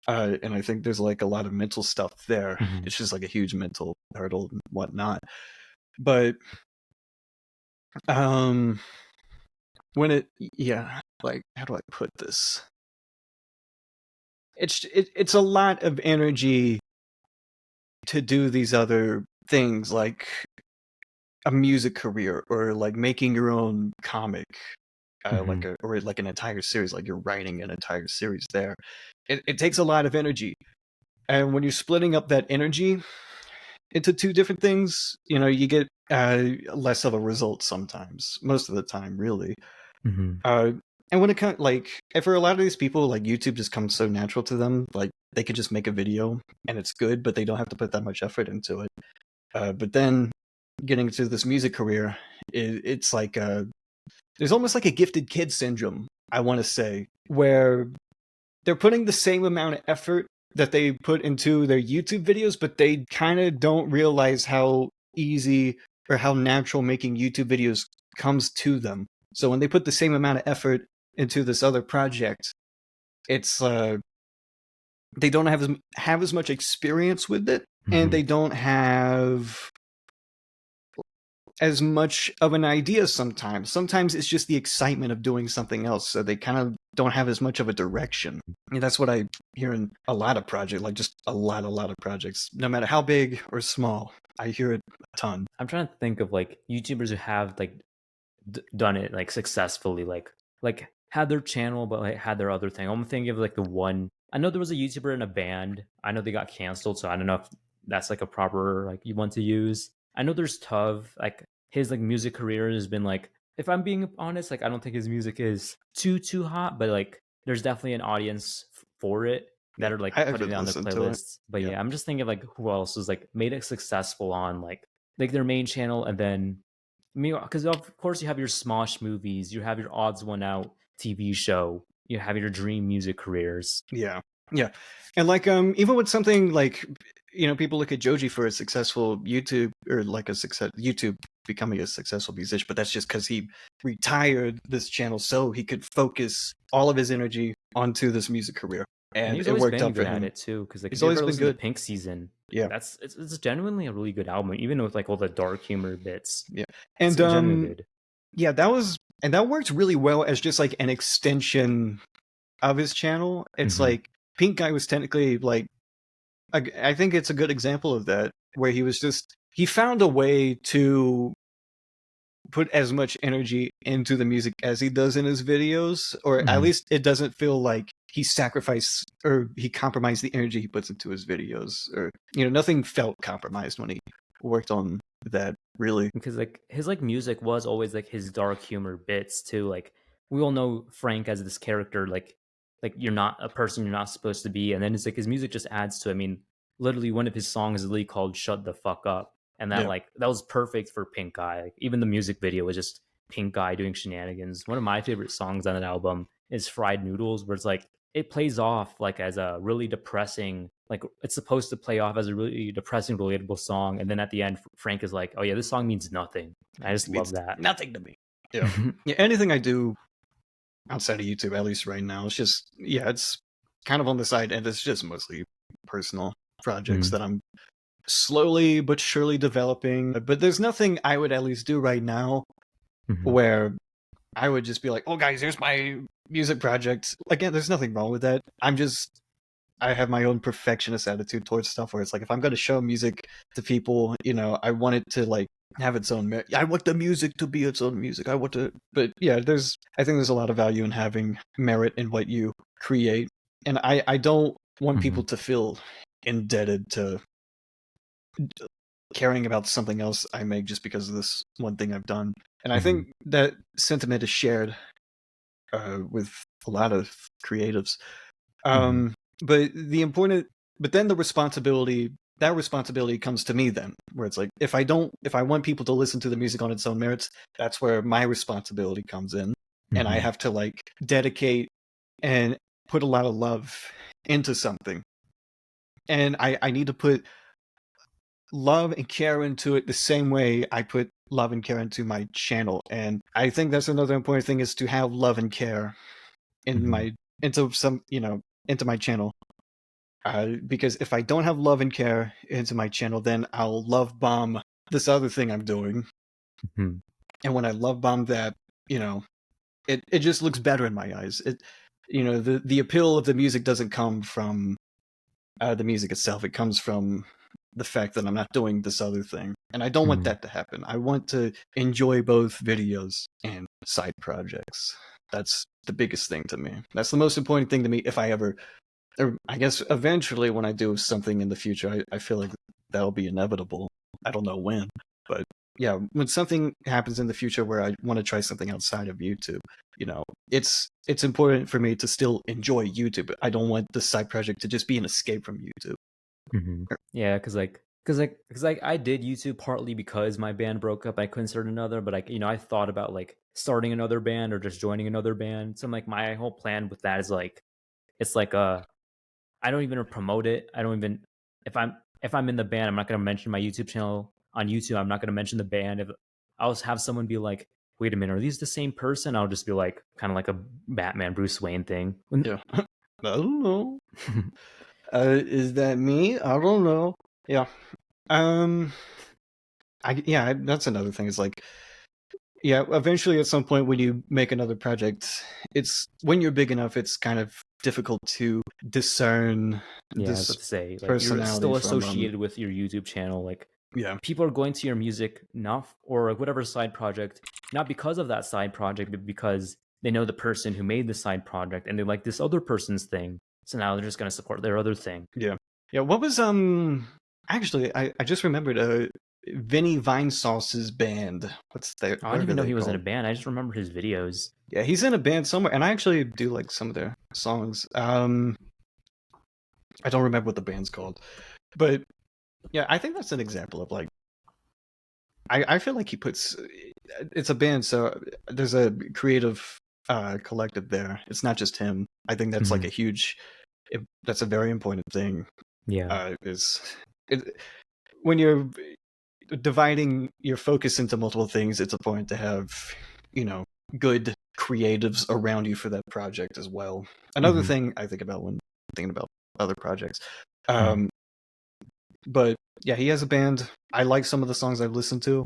And I think there's like a lot of mental stuff there. Mhm. It's just like a huge mental hurdle and whatnot. But um when it, yeah, like how do I put this? It's a lot of energy to do these other things like a music career or like making your own comic, like Mhm. a, or like an entire series, like you're writing an entire series there. It takes a lot of energy, and when you're splitting up that energy into two different things, you know, you get less of a result sometimes, most of the time, really. Mhm. Uh, and when it comes, like, and for a lot of these people, like YouTube just comes so natural to them, like they could just make a video and it's good, but they don't have to put that much effort into it. But then getting into this music career, it's like there's almost like a gifted kid syndrome, I want to say, where they're putting the same amount of effort that they put into their YouTube videos, but they kind of don't realize how easy or how natural making YouTube videos comes to them. So when they put the same amount of effort into this other project, it's they don't have as much experience with it, and Mhm. they don't have as much of an idea sometimes. Sometimes it's just the excitement of doing something else, so they kind of don't have as much of a direction. And that's what I hear in a lot of projects, like just a lot of projects, no matter how big or small. I hear it a ton. I'm trying to think of like YouTubers who have like done it like successfully, like had their channel but like had their other thing. I'm thinking of like the one. I know there was a YouTuber in a band. I know they got canceled, so I don't know if that's like a proper like you want to use. I know there's Tov, like his like music career has been like, if I'm being honest, like I don't think his music is too hot, but like there's definitely an audience for it Yeah, that are I like putting it haven't on their listened to it. playlists. But Yeah, yeah, I'm just thinking of like who else was like made it successful on like their main channel, and then me, because of course you have your smosh movies, you have your odds one out TV show, you have your dream music careers. yeah, yeah. And like even with something like, you know, people look at Joji for a successful YouTube, or like a success YouTube becoming a successful musician, but that's just because he retired this channel so he could focus all of his energy onto this music career, And and he's it always worked been out for good at him. it too, because like if He's you always ever been listen to good. Pink Season, Yeah, that's it's genuinely a really good album, even with like all the dark humor bits. yeah. It's And genuinely good. yeah, that worked really well as just like an extension of his channel. It's Hmm. like Pink Guy was technically like, I think it's a good example of that, where he was just, he found a way to put as much energy into the music as he does in his videos, or at Hmm. least it doesn't feel like he sacrificed or he compromised the energy he puts into his videos, or you know, nothing felt compromised when he worked on that, really. Because like his like music was always like his dark humor bits too. Like we all know Frank as this character, like you're not a person you're not supposed to be, and then it's like his music just adds to it. I mean, literally one of his songs is literally called "Shut the Fuck Up," and that Yeah, like that was perfect for Pink Guy. Like, even the music video was just Pink Guy doing shenanigans. One of my favorite songs on that album is "Fried Noodles," where it's like it plays off like as a really depressing, like it's supposed to play off as a really depressing relatable song, and then at the end Frank is like, oh yeah, this song means nothing. I it just love means that. nothing to me. Yeah, yeah. Anything I do outside of YouTube, at least right now, it's just, yeah, it's kind of on the side, and it's just mostly personal projects Mhm. that I'm slowly but surely developing. But there's nothing I would at least do right now Mhm. where I would just be like, "Oh, guys, here's my music project." Again, there's nothing wrong with that. I have my own perfectionist attitude towards stuff where it's like, if I'm going to show music to people, you know, I want it to like have its own merit. I want the music to be its own music. I want to, but yeah, I think there's a lot of value in having merit in what you create, and I don't want Mm-hmm. people to feel indebted to caring about something else I make just because of this one thing I've done. And I Mm-hmm. think that sentiment is shared with a lot of creatives. Mm-hmm. Um, but the important, but then the responsibility, that responsibility comes to me then, where it's like, if I want people to listen to the music on its own merits, that's where my responsibility comes in. And I Mm-hmm. have to like dedicate and put a lot of love into something. And I need to put love and care into it the same way I put love and care into my channel. And I think that's another important thing is to have love and care in Mm-hmm. my into some into my channel. Because if I don't have love and care into my channel, then I'll love bomb this other thing I'm doing. Mm-hmm. And when I love bomb that, you know, it just looks better in my eyes. The appeal of the music doesn't come from the music itself. It comes from the fact that I'm not doing this other thing. And I don't want Mm-hmm. that to happen. I want to enjoy both videos and side projects. That's the biggest thing to me. That's the most important thing to me if I ever, or I guess eventually when I do something in the future, I feel like that'll be inevitable. I don't know when, but yeah, when something happens in the future where I want to try something outside of YouTube, it's important for me to still enjoy YouTube. I don't want the side project to just be an escape from YouTube. Mm-hmm. Yeah, because I did YouTube partly because my band broke up. I couldn't start another, but I thought about like starting another band or just joining another band. So I'm like, my whole plan with that is like, it's like I don't even promote it. I don't even if I'm in the band, I'm not gonna mention my YouTube channel on YouTube. I'm not gonna mention the band. If I'll have someone be like, "Wait a minute, are these the same person?" I'll just be like, kind of like a Batman Bruce Wayne thing. Yeah, I don't know. Is that me? I don't know. Yeah. Um. That's another thing. Is like, yeah. Eventually, at some point, when you make another project, it's when you're big enough, it's kind of difficult to discern Yeah, I was this about to say, like, you're personality still from associated with your YouTube channel. Like, yeah. people are going to your music not or whatever side project, not because of that side project, but because they know the person who made the side project and they like this other person's thing. So now they're just going to support their other thing. Yeah. Yeah. What was actually I just remembered Vinny Vinesauce's band. Oh, I What didn't are even know they he was in a called? band. I just remember his videos. Yeah, he's in a band somewhere, and I actually do like some of their songs. I don't remember what the band's called, but yeah, I think that's an example of like I feel like he puts it's a band, so there's a creative collective there. It's not just him. I think that's like Mhm. that's a very important thing. Yeah. Is it, when you're dividing your focus into multiple things, it's important to have, you know, good creatives around you for that project as well. Another Mhm. thing I think about when thinking about other projects. Mhm. Um, but yeah, he has a band. I like some of the songs I've listened to.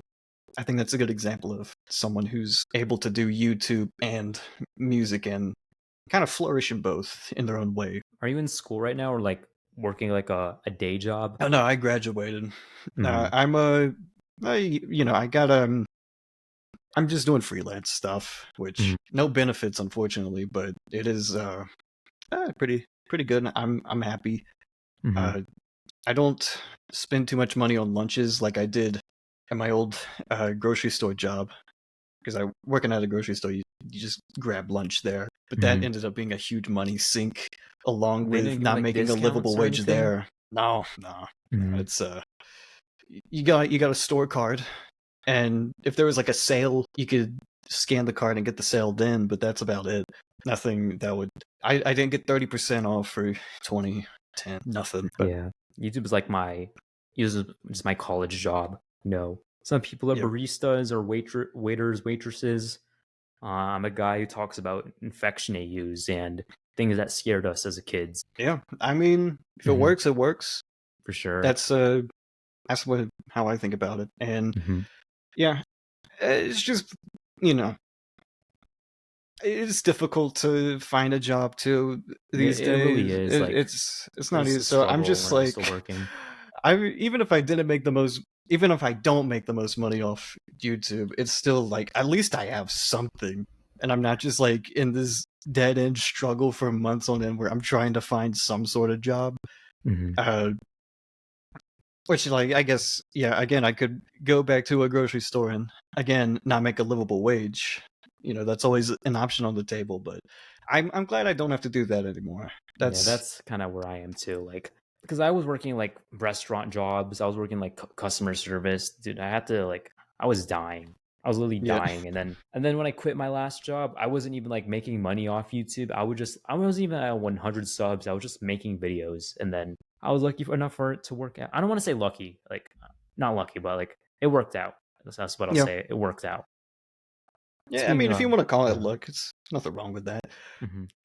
I think that's a good example of someone who's able to do YouTube and music and kind of flourish in both in their own way. Are you in school right now or like working like a day job? Oh no, I graduated. Mhm. I'm a, I got I'm just doing freelance stuff, which Mhm. no benefits unfortunately, but it is pretty good. I'm happy. Mhm. Uh, I don't spend too much money on lunches like I did at my old grocery store job because I working at a grocery store. You just grab lunch there, but that Mhm. ended up being a huge money sink along They with didn't give not like making a livable discounts or wage anything? there. No. Mhm. It's you got a store card, and if there was like a sale, you could scan the card and get the sale then, but that's about it. Nothing that would I didn't get 30% off for 2010. Nothing. But Yeah. YouTube is like my use just my college job. No. Some people are yeah. baristas or waiters, waitresses. I'm a guy who talks about infection AUs and things that scared us as a kids. Yeah. I mean, if it Mhm. works, it works. For sure. That's that's what how I think about it. And Mhm. yeah, it's just you know, it's difficult to find a job too these It really days. is like It's not it's easy. a So I'm struggle just when I was still like working. I even if I didn't make the most even if I don't make the most money off YouTube, it's still like at least I have something, and I'm not just like in this dead end struggle for months on end where I'm trying to find some sort of job. Mm-hmm. Which, like, I guess, yeah, again, I could go back to a grocery store and, again, not make a livable wage. That's always an option on the table, but I'm glad I don't have to do that anymore. Yeah, That's, that's kind of where I am too. Like, because I was working like restaurant jobs, I was working like customer service. Dude, I had to like, I was dying. I was literally yeah, dying. And then when I quit my last job, I wasn't even like making money off YouTube. I wasn't even at 100 subs. I was just making videos. And then I was lucky enough for it to work out. I don't want to say lucky, like, not lucky, but like, it worked out. That's what I'll yeah. say. It worked out. Yeah, I Speaking mean, if you of, want to call it uh, luck, it's nothing wrong with that.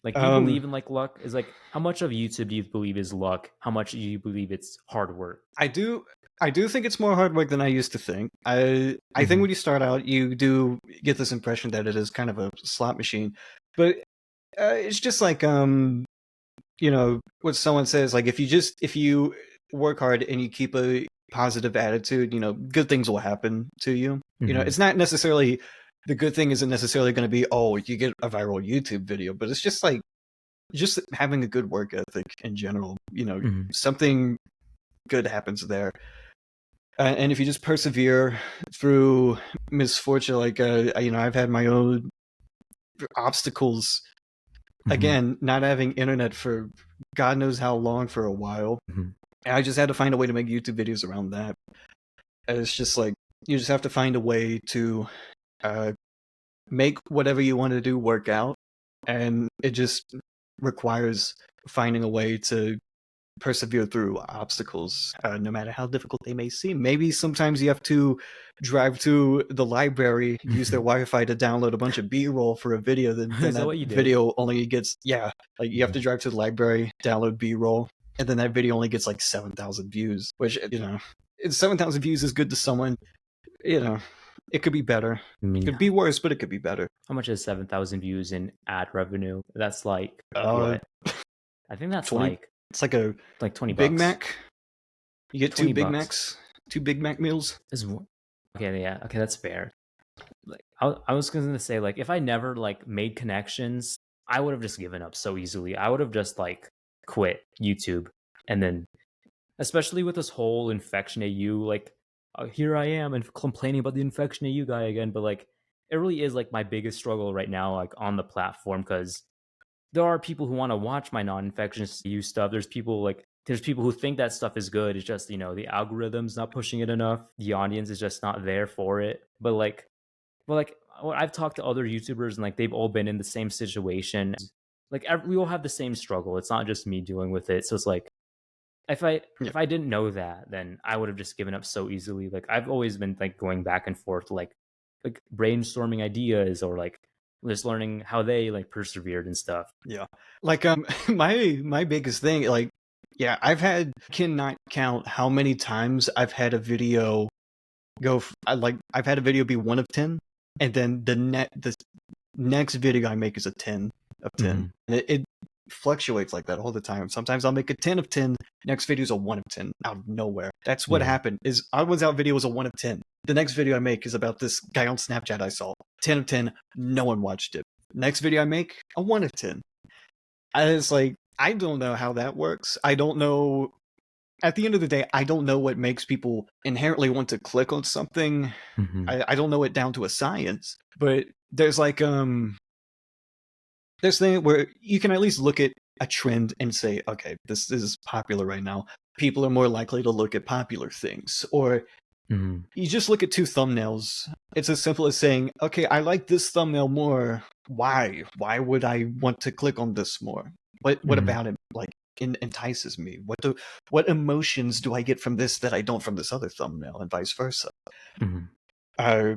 like, do you Um, believe in like luck? Is like how much of YouTube do you believe is luck? How much do you believe it's hard work? I do, I do think it's more hard work than I used to think. I think Mm-hmm. when you start out, you do get this impression that it is kind of a slot machine, but it's just like what someone says, like if you work hard and you keep a positive attitude, good things will happen to you. Mm-hmm. It's not necessarily the good thing isn't necessarily going to be, oh, you get a viral YouTube video, but it's just like just having a good work ethic in general. Mm-hmm. Something good happens there. And if you just persevere through misfortune, like I've had my own obstacles. Mm-hmm. Again, not having internet for God knows how long for a while, Mm-hmm. and I just had to find a way to make YouTube videos around that. And it's just like you just have to find a way to uh, make whatever you want to do work out, and it just requires finding a way to persevere through obstacles, no matter how difficult they may seem. Maybe sometimes you have to drive to the library, use their Wi-Fi to download a bunch of B-roll for a video. Then Is that that what you did? video only gets like you have to drive to the library, download B-roll, and then that video only gets like 7,000 views. Which 7,000 views is good to someone. You know, it could be better. I It mean, could be worse, but it could be better. how much is 7,000 views in ad revenue? That's like Uh, what? I think that's 20. like It's like a $20. Big Mac. You get two Big $20 Macs, two Big Mac meals. is okay. Yeah, okay, that's fair. Like I was gonna say, like, if I never like made connections, I would have just given up so easily. I would have just like quit YouTube, and then especially with this whole infection AU, like, here I am and complaining about the infection AU guy again. But like, it really is like my biggest struggle right now, like on the platform, because there are people who want to watch my non-infectious AU stuff. There's people who think that stuff is good. It's just the algorithm's not pushing it enough. The audience is just not there for it. But like, I've talked to other YouTubers and like they've all been in the same situation. Like we all have the same struggle. It's not just me dealing with it. So it's like if I Yeah. if I didn't know that, then I would have just given up so easily. Like I've always been like going back and forth, like brainstorming ideas or like just learning how they like persevered and stuff. Yeah. Like my biggest thing, like, yeah, cannot count how many times I've had a video I've had a video be 1 of 10, and then the next video I make is a 10 of 10. Mm-hmm. And it fluctuates like that all the time. Sometimes I'll make a 10 of 10, next video is a 1 of 10 out of nowhere. That's what Yeah. happened. Is Odd Ones Out video was a 1 of 10. The next video I make is about this guy on Snapchat I saw. 10 of 10, no one watched it. Next video I make, a 1 of 10. It's like, I don't know how that works. I don't know. At the end of the day, I don't know what makes people inherently want to click on something. Mm-hmm. I don't know it down to a science, but there's like there's thing where you can at least look at a trend and say, okay, this is popular right now. People are more likely to look at popular things. Or Mm-hmm. you just look at two thumbnails. It's as simple as saying, okay, I like this thumbnail more. Why? Why would I want to click on this more? What Mm-hmm. about it like entices me? What emotions do I get from this that I don't from this other thumbnail, and vice versa? Mm-hmm. Uh,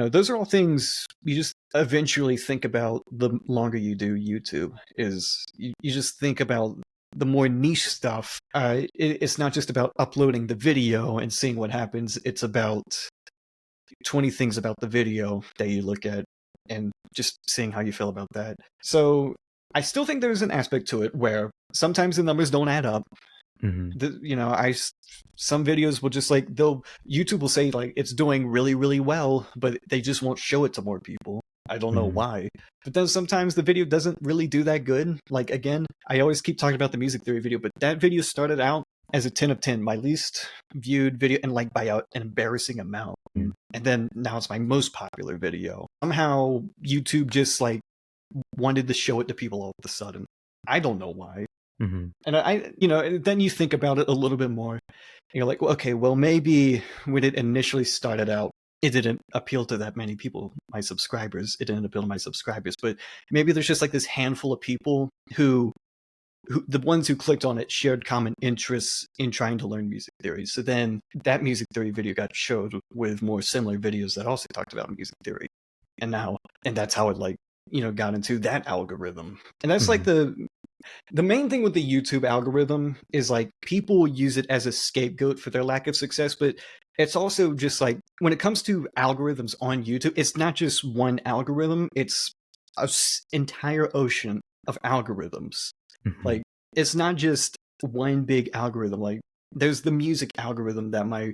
those are all things you just eventually think about the longer you do YouTube. Is you just think about the more niche stuff. It's not just about uploading the video and seeing what happens. It's about 20 things about the video that you look at and just seeing how you feel about that. So I still think there's an aspect to it where sometimes the numbers don't add up. Mm-hmm. Some videos will just like YouTube will say like it's doing really really well, but they just won't show it to more people. I don't know Mm-hmm. why. But then sometimes the video doesn't really do that good. Like again, I always keep talking about the music theory video, but that video started out as a 10 of 10, my least viewed video, and like by an embarrassing amount. And then now it's my most popular video. Somehow YouTube just like wanted to show it to people all of a sudden. I don't know why. Mm-hmm. And then you think about it a little bit more. And you're like, well, okay, well, maybe when it initially started out, it didn't appeal to that many people, my subscribers. It didn't appeal to my subscribers, but maybe there's just like this handful of people who the ones who clicked on it shared common interests in trying to learn music theory. So then that music theory video got showed with more similar videos that also talked about music theory. And that's how it got into that algorithm. And that's like the main thing with the YouTube algorithm is like people use it as a scapegoat for their lack of success, but it's also just like when it comes to algorithms on YouTube, it's not just one algorithm, it's an entire ocean of algorithms. Mm-hmm. Like it's not just one big algorithm. Like there's the music algorithm that my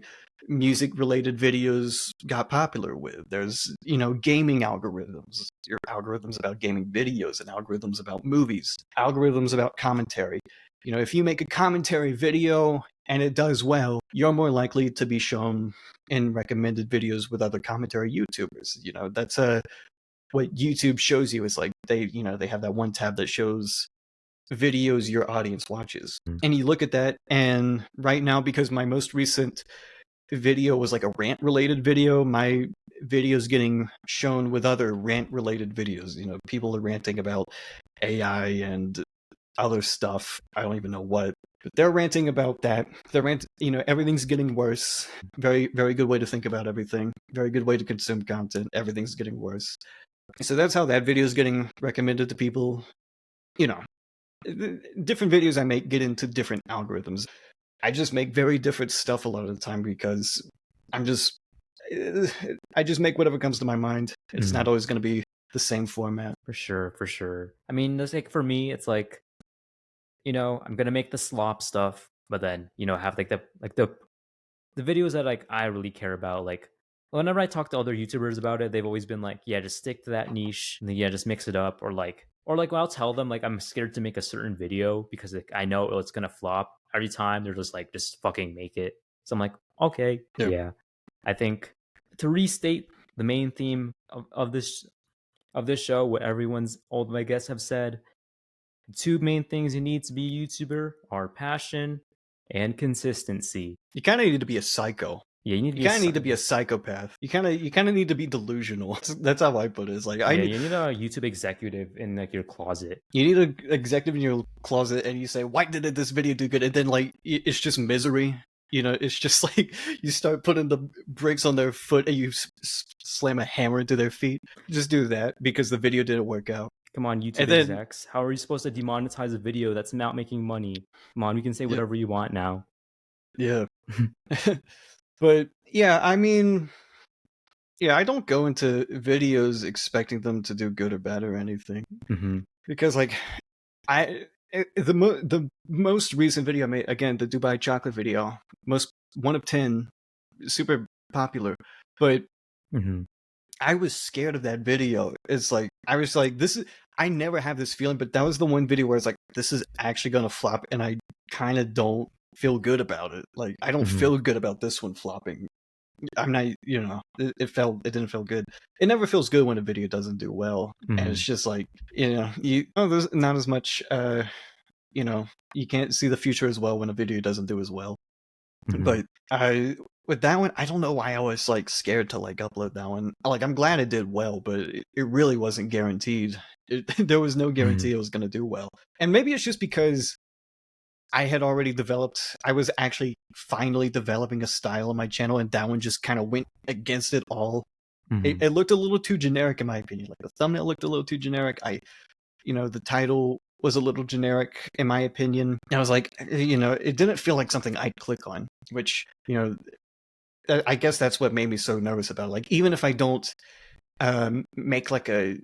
music related videos got popular with. There's, gaming algorithms, your algorithms about gaming videos, and algorithms about movies, algorithms about commentary. If you make a commentary video and it does well, you're more likely to be shown in recommended videos with other commentary YouTubers. That's what YouTube shows you is like they have that one tab that shows videos your audience watches. And you look at that, and right now, because my most recent video was like a rant related video, my video is getting shown with other rant related videos. People are ranting about AI and other stuff. I don't even know what, but they're ranting about that. Everything's getting worse. Very, very good way to think about everything. Very good way to consume content. Everything's getting worse. So that's how that video is getting recommended to people. Different videos I make get into different algorithms. I just make very different stuff a lot of the time because I just make whatever comes to my mind. It's not always going to be the same format. For sure, for sure. I mean, it's like for me, it's like, I'm gonna make the slop stuff, but then, have like the videos that like I really care about. Like whenever I talk to other YouTubers about it, they've always been like, yeah, just stick to that niche, and then yeah, just mix it up, or like when I'll tell them like I'm scared to make a certain video because like, I know it's gonna flop every time. They're just like, just fucking make it. So I'm like, okay, yeah. I think to restate the main theme of this show, what all my guests have said, the two main things you need to be a YouTuber are passion and consistency. You kind of need to be a psycho. Yeah, you kind of need to be a psychopath. You kind of need to be delusional. That's how I put it. It's like you need a YouTube executive in like your closet. You need an executive in your closet, and you say, "Why didn't this video do good?" And then like it's just misery. It's just like you start putting the brakes on their foot and you slam a hammer into their feet. Just do that because the video didn't work out. Come on, YouTube execs. How are you supposed to demonetize a video that's not making money? Come on, we can say whatever you want now. Yeah. But yeah, I mean, yeah, I don't go into videos expecting them to do good or bad or anything. Because like the most recent video I made, again, the Dubai chocolate video, most 1 of 10, super popular, but I was scared of that video. It's like I was like, I never have this feeling, but that was the one video where it's like, this is actually gonna flop, and I kind of don't feel good about it. Like I don't feel good about this one flopping. I'm not, it didn't feel good. It never feels good when a video doesn't do well, and it's just like, there's not as much, you can't see the future as well when a video doesn't do as well. But with that one, I don't know why I was like scared to like upload that one. Like I'm glad it did well, but it really wasn't guaranteed. There was no guarantee it was going to do well. And maybe it's just because I was actually finally developing a style on my channel, and that one just kind of went against it all. It looked a little too generic in my opinion. Like the thumbnail looked a little too generic. The title was a little generic in my opinion. And I was like, it didn't feel like something I'd click on, which, I guess that's what made me so nervous about it. Like, even if I don't make like a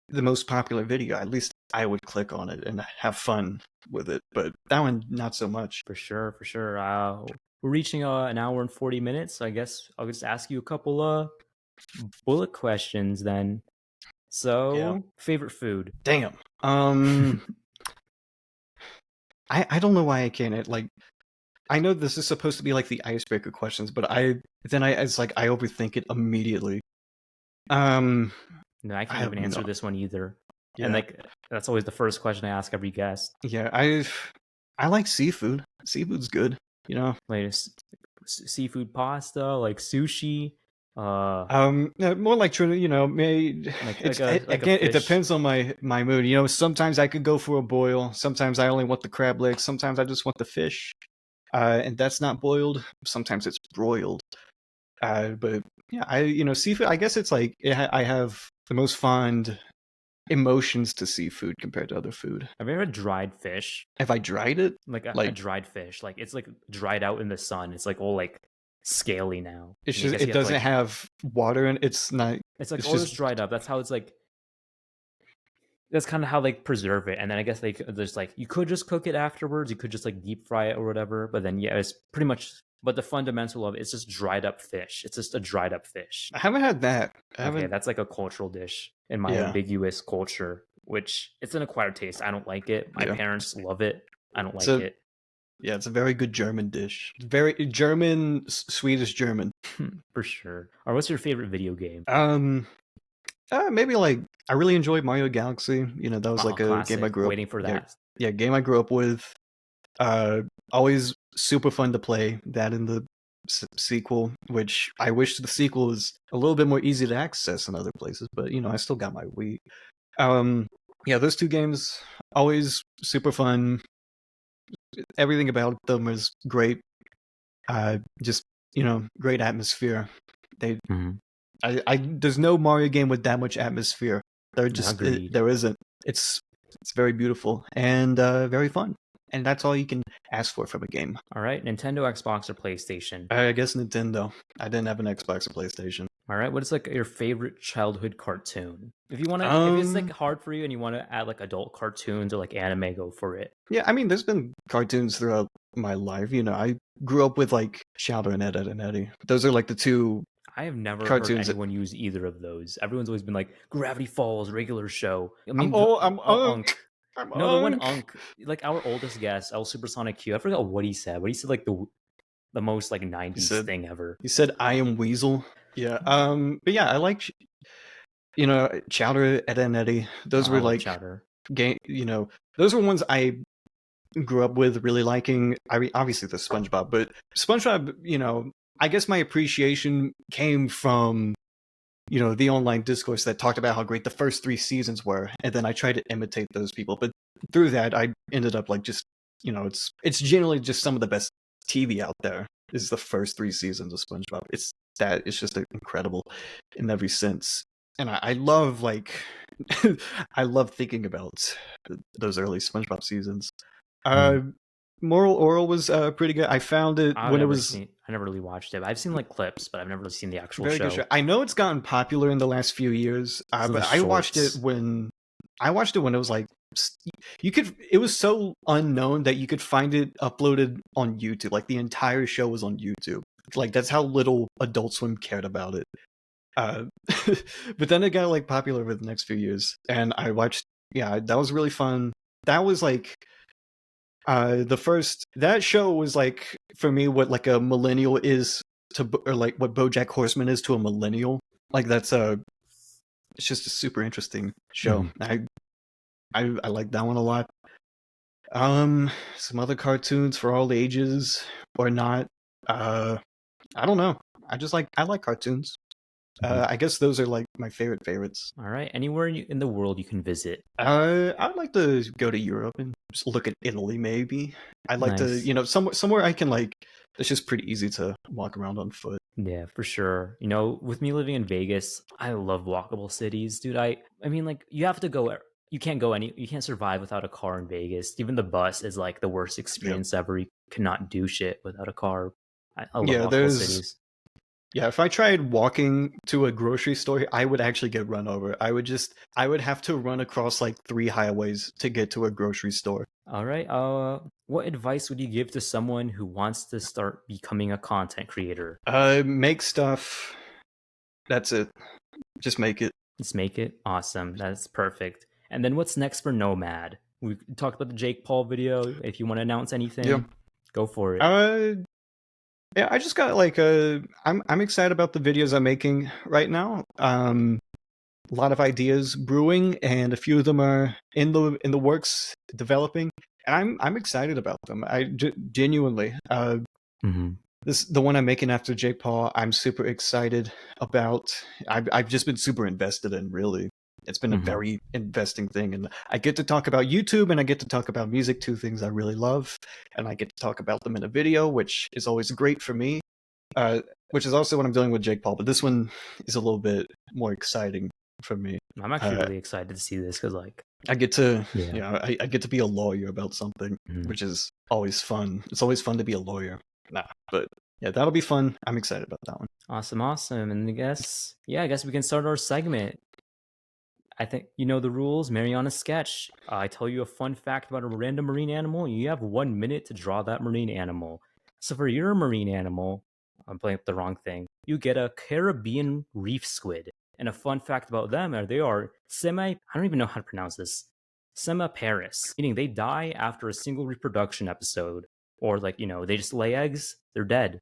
the most popular video, at least I would click on it and have fun with it. But that one, not so much. For sure, for sure. We're reaching an hour and 40 minutes. So I guess I'll just ask you a couple bullet questions then. Yeah. So, favorite food? Damn. I don't know why I can't. Like, I know this is supposed to be like the icebreaker questions, but it's like I overthink it immediately. No, I I can't have even answer no. this one either. And Yeah. like that's always the first question I ask every guest. Yeah. I like seafood. Seafood's good. You know. Like seafood pasta, like sushi, Yeah, more like you know, like a again, it fish. depends on my mood. You know, sometimes I could go for a boil. Sometimes I only want the crab legs. Sometimes I just want the fish. And that's not boiled. Sometimes it's broiled. But yeah, seafood. I guess it's like I have the most fond emotions to seafood compared to other food. Have you ever dried fish? If I dried it, Like a like dried fish. Like it's like dried out in the sun. It's like all like scaly now. it's And I just guess it you have to doesn't like have water and it's not. it's like It's all this just dried up. That's how it's like that's kind of how they preserve it. And then I guess there's like you could just cook it afterwards. You could just like deep fry it or whatever. But then yeah, it's pretty much. But the fundamental of it's just dried up fish. It's just a dried up fish. I haven't had that. I Okay, haven't. that's like a cultural dish in my Yeah, ambiguous culture, which it's an acquired taste. I don't like it. My yeah. parents love it. I don't like So it. yeah, it's a very good German dish. Very German, Swedish German. For sure. Or what's your favorite video game? Maybe like I really enjoyed Mario Galaxy. You know, that was Oh, like a game I classic. grew up. Waiting for Yeah, that. yeah, game I grew up with. Always super fun to play. That in the sequel, which I wish the sequel was a little bit more easy to access in other places, but you know, I still got my Wii. Yeah, those two games always super fun. Everything about them is great. Just you know, great atmosphere. They, Mhm. there's no Mario game with that much atmosphere. Agreed. There isn't. It's very beautiful and very fun, and that's all you can ask for from a game. All right, Nintendo, Xbox, or PlayStation. I guess Nintendo. I didn't have an Xbox or PlayStation. All right, what is like your favorite childhood cartoon? If you want to, if it's like Um, hard for you and you want to add like adult cartoons or like anime, go for it. yeah, I mean, there's been cartoons throughout my life. You know, I grew up with like Shadow and Ed, Ed and Eddie. Those are like the two I have never heard cartoons that anyone use either of those. Everyone's always been like Gravity Falls, regular show. I I'm mean, oh I'm Unk. I'm No, the one Unk. Unk, like our oldest guest, El Supersonic Q. I forgot what he said. But he said like the most like He '90s said thing ever. I am Weasel. Yeah. But yeah, I like Chowder, Ed and Eddie. Oh, Those I were love like Chowder. game. You know, those were ones I grew up with really liking. I mean, obviously the SpongeBob, but SpongeBob. You know, I guess my appreciation came from the online discourse that talked about how great the first 3 seasons were, and then I tried to imitate those people. But through that, I ended up like just it's generally just some of the best TV out there. Is the first 3 seasons of SpongeBob. It's just incredible in every sense, and I love like I love thinking about those early SpongeBob seasons. Hmm. Uh, Moral Oral was pretty good. I found it I've when it never was seen. I never really watched it. But I've seen like clips, but I've never really seen the actual very good show. show. I know it's gotten popular in the last few years, So the but I watched it shorts. when it was like you could. It was so unknown that you could find it uploaded on YouTube. Like the entire show was on YouTube. Like that's how little Adult Swim cared about it. Uh, but then it got like popular over the next few years, and I watched. Yeah, that was really fun. That was like the first. That show was like for me what like a millennial is or like what BoJack Horseman is to a millennial. Like that's it's just a super interesting show. Mhm. I like that one a lot. Some other cartoons for all ages or not. I don't know. I like cartoons. Mhm. I guess those are like my favorites. All right, anywhere in the world you can visit. I'd like to go to Europe and just look at Italy. Maybe I'd like to, Nice. somewhere I can like. It's just pretty easy to walk around on foot. Yeah, for sure. You know, with me living in Vegas, I love walkable cities, dude. I mean like you have to go you can't go you can't survive without a car in Vegas. Even the bus is like the worst Yeah, experience ever. You cannot do shit without a car. I love yeah. walkable cities. Yeah, if I tried walking to a grocery store, I would actually get run over. I would have to run across like 3 highways to get to a grocery store. All right. What advice would you give to someone who wants to start becoming a content creator? Make stuff. That's it. Just make it. Let's make it awesome. That's perfect. And then what's next for Nomad? We talked about the Jake Paul video. If you want to announce anything, Yeah. go for it. Yeah, I just got like I'm excited about the videos I'm making right now. A lot of ideas brewing, and a few of them are in the works, developing, and I'm excited about them. Genuinely, the one I'm making after Jake Paul, I'm super excited about. I've just been super invested in. Really, it's been a very investing thing, and I get to talk about YouTube, and I get to talk about music, two things I really love, and I get to talk about them in a video, which is always great for me. Which is also what I'm doing with Jake Paul, but this one is a little bit more exciting for me. I'm actually really excited to see this because, like, I get to, I get to be a lawyer about something, which is always fun. It's always fun to be a lawyer. But yeah, that'll be fun. I'm excited about that one. Awesome. And I guess we can start our segment. I think you know the rules. Mariana sketch. I tell you a fun fact about a random marine animal. You have 1 minute to draw that marine animal. So for your marine animal, I'm playing up the wrong thing. You get a Caribbean reef squid. And a fun fact about them are they are I don't even know how to pronounce this. Semiparous, meaning they die after a single reproduction episode. Or like, they just lay eggs, they're dead.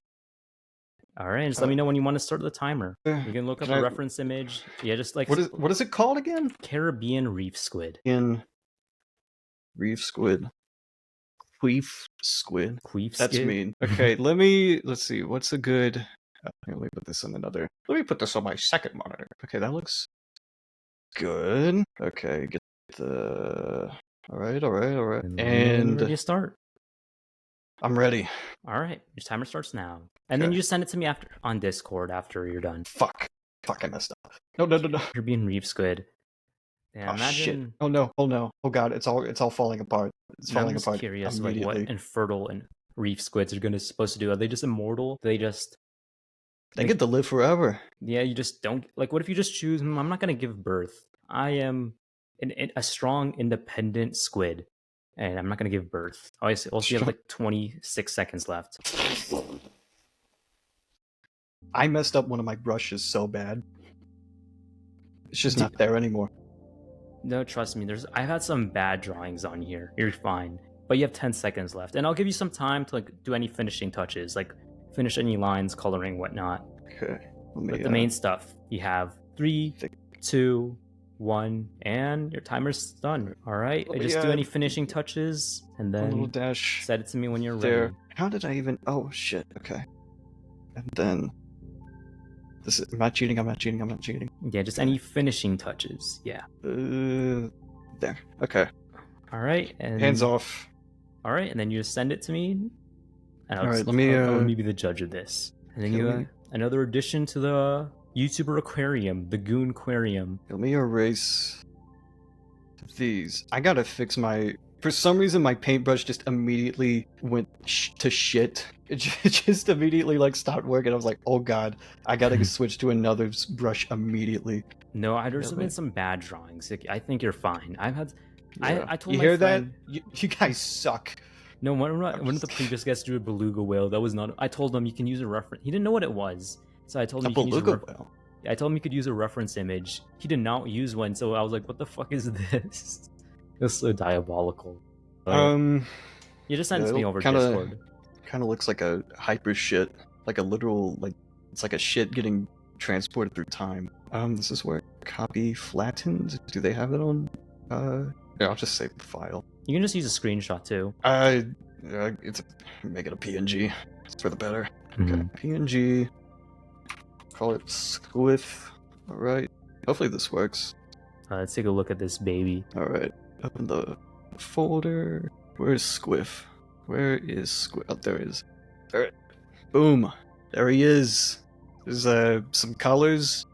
All right, just let me know when you want to start the timer. You can look up a reference image. Yeah, just like what is it called again? Caribbean reef squid. Reef squid. Queef squid. Queef That's squid? mean. Okay, let's see. What's a good... let me put this on another... Let me put this on my second monitor. Okay, that looks good. Okay, get the... All right. And ready to start. I'm ready. All right, your timer starts now. And then you just send it to me on Discord after you're done. Fuck, I messed up. No. Caribbean reef squid. Yeah, imagine... shit. Oh no. Oh god, it's all falling apart. It's falling apart. I'm curious, like, what infertile and reef squids are supposed to do. Are they just immortal? They get to live forever. Yeah, you just don't... Like, what if you just choose, I'm not going to give birth. I am a strong, independent squid, and I'm not going to give birth. Also, you have, like, 26 seconds left. I messed up one of my brushes so bad. It's just not there anymore. No, trust me. I've had some bad drawings on here. You're fine. But you have 10 seconds left. And I'll give you some time to, like, do any finishing touches. Like, finish any lines, coloring, whatnot. Okay. But the main stuff. You have 3, 2, 1, and your timer's done. All right? Just do any finishing touches, and then a little dash. Set it to me when you're ready. How did I even... Oh, shit. Okay. And then... I'm not cheating. Yeah, just any finishing touches. Yeah. There. Okay. All right. And hands off. All right, and then you just send it to me. And all right, let me be the judge of this. And then another addition to the YouTuber aquarium, the Goon Aquarium. Let me erase these. I gotta fix my... For some reason, my paintbrush just immediately went to shit. It just immediately, like, stopped working. I was like, oh god, I gotta switch to another brush immediately. No, there's been some bad drawings. I think you're fine. I've had... Yeah. I told you my hear friend, that? You guys suck. No, one of the previous guests drew a beluga whale. That was not... I told him you can use a reference... He didn't know what it was. So I told him you can use a whale? I told him you could use a reference image. He did not use one, so I was like, what the fuck is this? It was so diabolical. You just sent it to me over Discord. Kind of looks like a hyper shit. Like a literal... like it's like a shit getting transported through time. This is where copy flattened. Do they have it on... Yeah, I'll just save the file. You can just use a screenshot too. Make it a PNG. It's for the better. Okay, PNG. Call it Squiff. All right. Hopefully this works. Let's take a look at this baby. All right. Open the folder. Where's Squiff? Where is Squiff? Oh, there he is. All right. Boom. There he is. There's some colors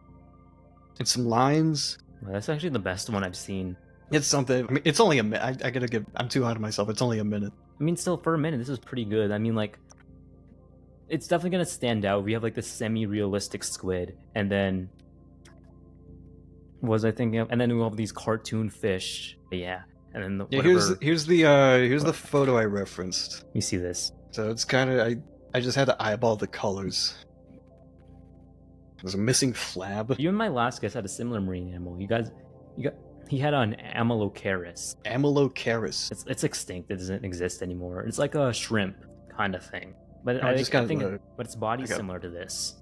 and some lines. Well, that's actually the best one I've seen. It's something. I mean, it's only a minute. I gotta give... I'm too hard on myself. It's only a minute. I mean, still, for a minute, this is pretty good. I mean, like... it's definitely gonna stand out. We have like the semi-realistic squid, and then what was I thinking of? And then we have these cartoon fish. Yeah, and then Yeah, whatever. here's the photo I referenced. You see this? So it's kind of I just had to eyeball the colors. There's a missing flab. You and my last guest had a similar marine animal. He had an Amylocaris. Amylocaris. It's extinct. It doesn't exist anymore. It's like a shrimp kind of thing. But I just got but its body's similar to this.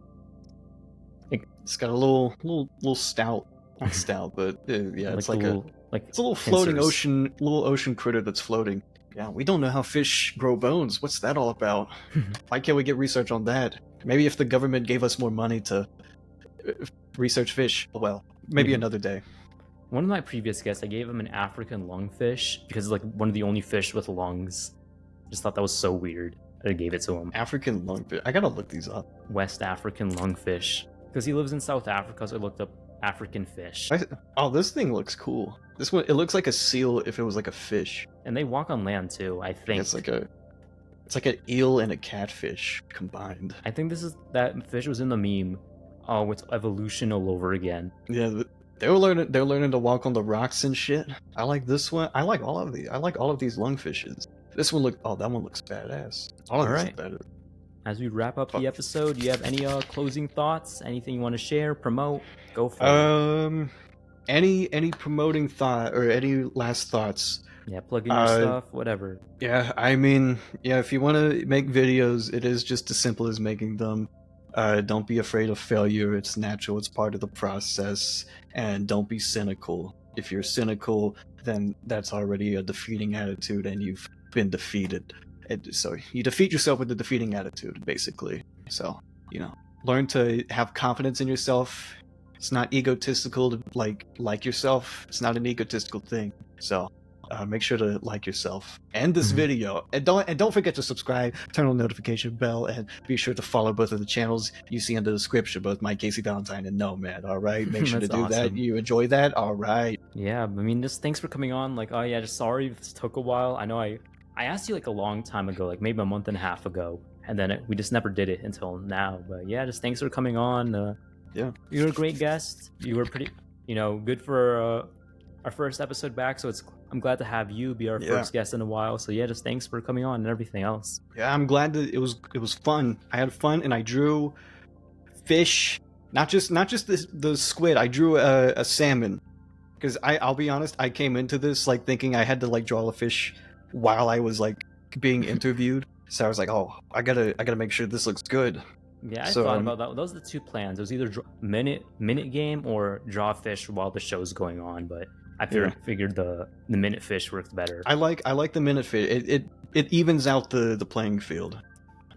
It's got a little stout, not stout, but yeah, it's like it's a little floating ocean critter that's floating. Yeah, we don't know how fish grow bones. What's that all about? Why can't we get research on that? Maybe if the government gave us more money to research fish, well, maybe another day. One of my previous guests, I gave him an African lungfish because it's like one of the only fish with lungs. Just thought that was so weird. I gave it to him. African lungfish. I gotta look these up. West African lungfish. Because he lives in South Africa, so I looked up African fish. Oh, this thing looks cool. This one, it looks like a seal if it was like a fish. And they walk on land too, I think. It's like an eel and a catfish combined. I think that fish was in the meme. Oh, it's evolution all over again. Yeah, they're learning to walk on the rocks and shit. I like this one. I like all of these. I like all of these lungfishes. This one that one looks badass. All of these are better. As we wrap up the episode, do you have any closing thoughts? Anything you want to share, promote? Go for it. Any promoting thought or any last thoughts? Yeah, plug in your stuff, whatever. Yeah, I mean, yeah, if you want to make videos, it is just as simple as making them. Don't be afraid of failure. It's natural. It's part of the process. And don't be cynical. If you're cynical, then that's already a defeating attitude and you've been defeated. So you defeat yourself with the defeating attitude, basically. So, learn to have confidence in yourself. It's not egotistical to like yourself. It's not an egotistical thing. So make sure to like yourself and this video, and don't forget to subscribe, turn on the notification bell, and be sure to follow both of the channels you see in the description, both Mike Casey Valentine and Nomad. All right, make sure to do that. You enjoy that? All right. Yeah, I mean, just thanks for coming on. Like, oh yeah, just sorry this took a while. I know I asked you like a long time ago, like maybe a month and a half ago, and then we just never did it until now. But yeah, just thanks for coming on. Yeah, you were a great guest. You were pretty, good for our first episode back. So I'm glad to have you be our first guest in a while. So yeah, just thanks for coming on and everything else. Yeah, I'm glad that it was fun. I had fun and I drew fish, not just the squid. I drew a salmon because I'll be honest, I came into this like thinking I had to like draw a fish while I was like being interviewed. So I was like, oh, I gotta make sure this looks good. Yeah, I thought about that. Those are the two plans. It was either minute game or draw fish while the show's going on. But I figured the minute fish worked better. I like the minute fish. It evens out the playing field.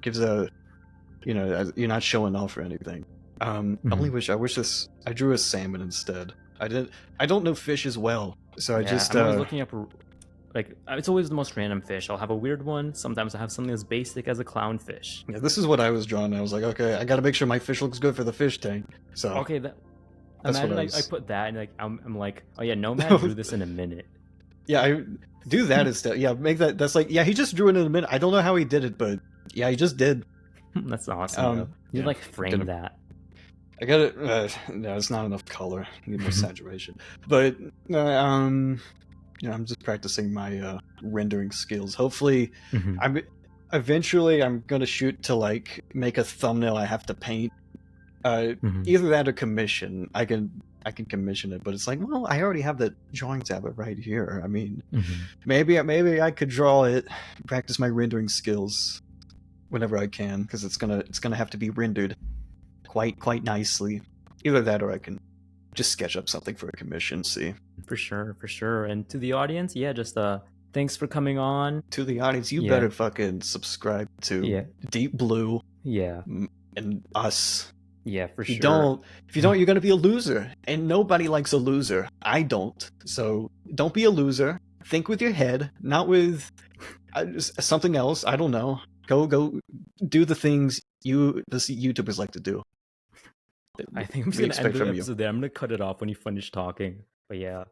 Gives you're not showing off or anything. I wish I drew a salmon instead. I don't know fish as well, so I just I'm always looking up. Like, it's always the most random fish. I'll have a weird one. Sometimes I have something as basic as a clownfish. Yeah, this is what I was drawing. I was like, okay, I gotta make sure my fish looks good for the fish tank. So okay, imagine I put that and like I'm like, oh yeah, Nomad drew this in a minute. Yeah, I do that instead. Yeah, make that. That's like, yeah, he just drew it in a minute. I don't know how he did it, but yeah, he just did. That's awesome. You like frame that. I got it. No, it's not enough color. I need more saturation. But I'm just practicing my rendering skills. Hopefully, eventually I'm gonna shoot to like make a thumbnail I have to paint. Either that or commission. I can commission it, but it's like, well, I already have the drawing tablet right here. I mean, maybe I could draw it, practice my rendering skills whenever I can, because it's gonna have to be rendered quite nicely. Either that or I can just sketch up something for a commission. See. For sure. And to the audience, yeah, just thanks for coming on. To the audience, you better fucking subscribe to Deep Blue. Yeah. And us. Yeah, for sure. If you don't, you're gonna be a loser. And nobody likes a loser. I don't. So don't be a loser. Think with your head, not with something else. I don't know. Go do the things the YouTubers like to do. I think I'm just gonna end the episode there. I'm gonna cut it off when you finish talking. But yeah.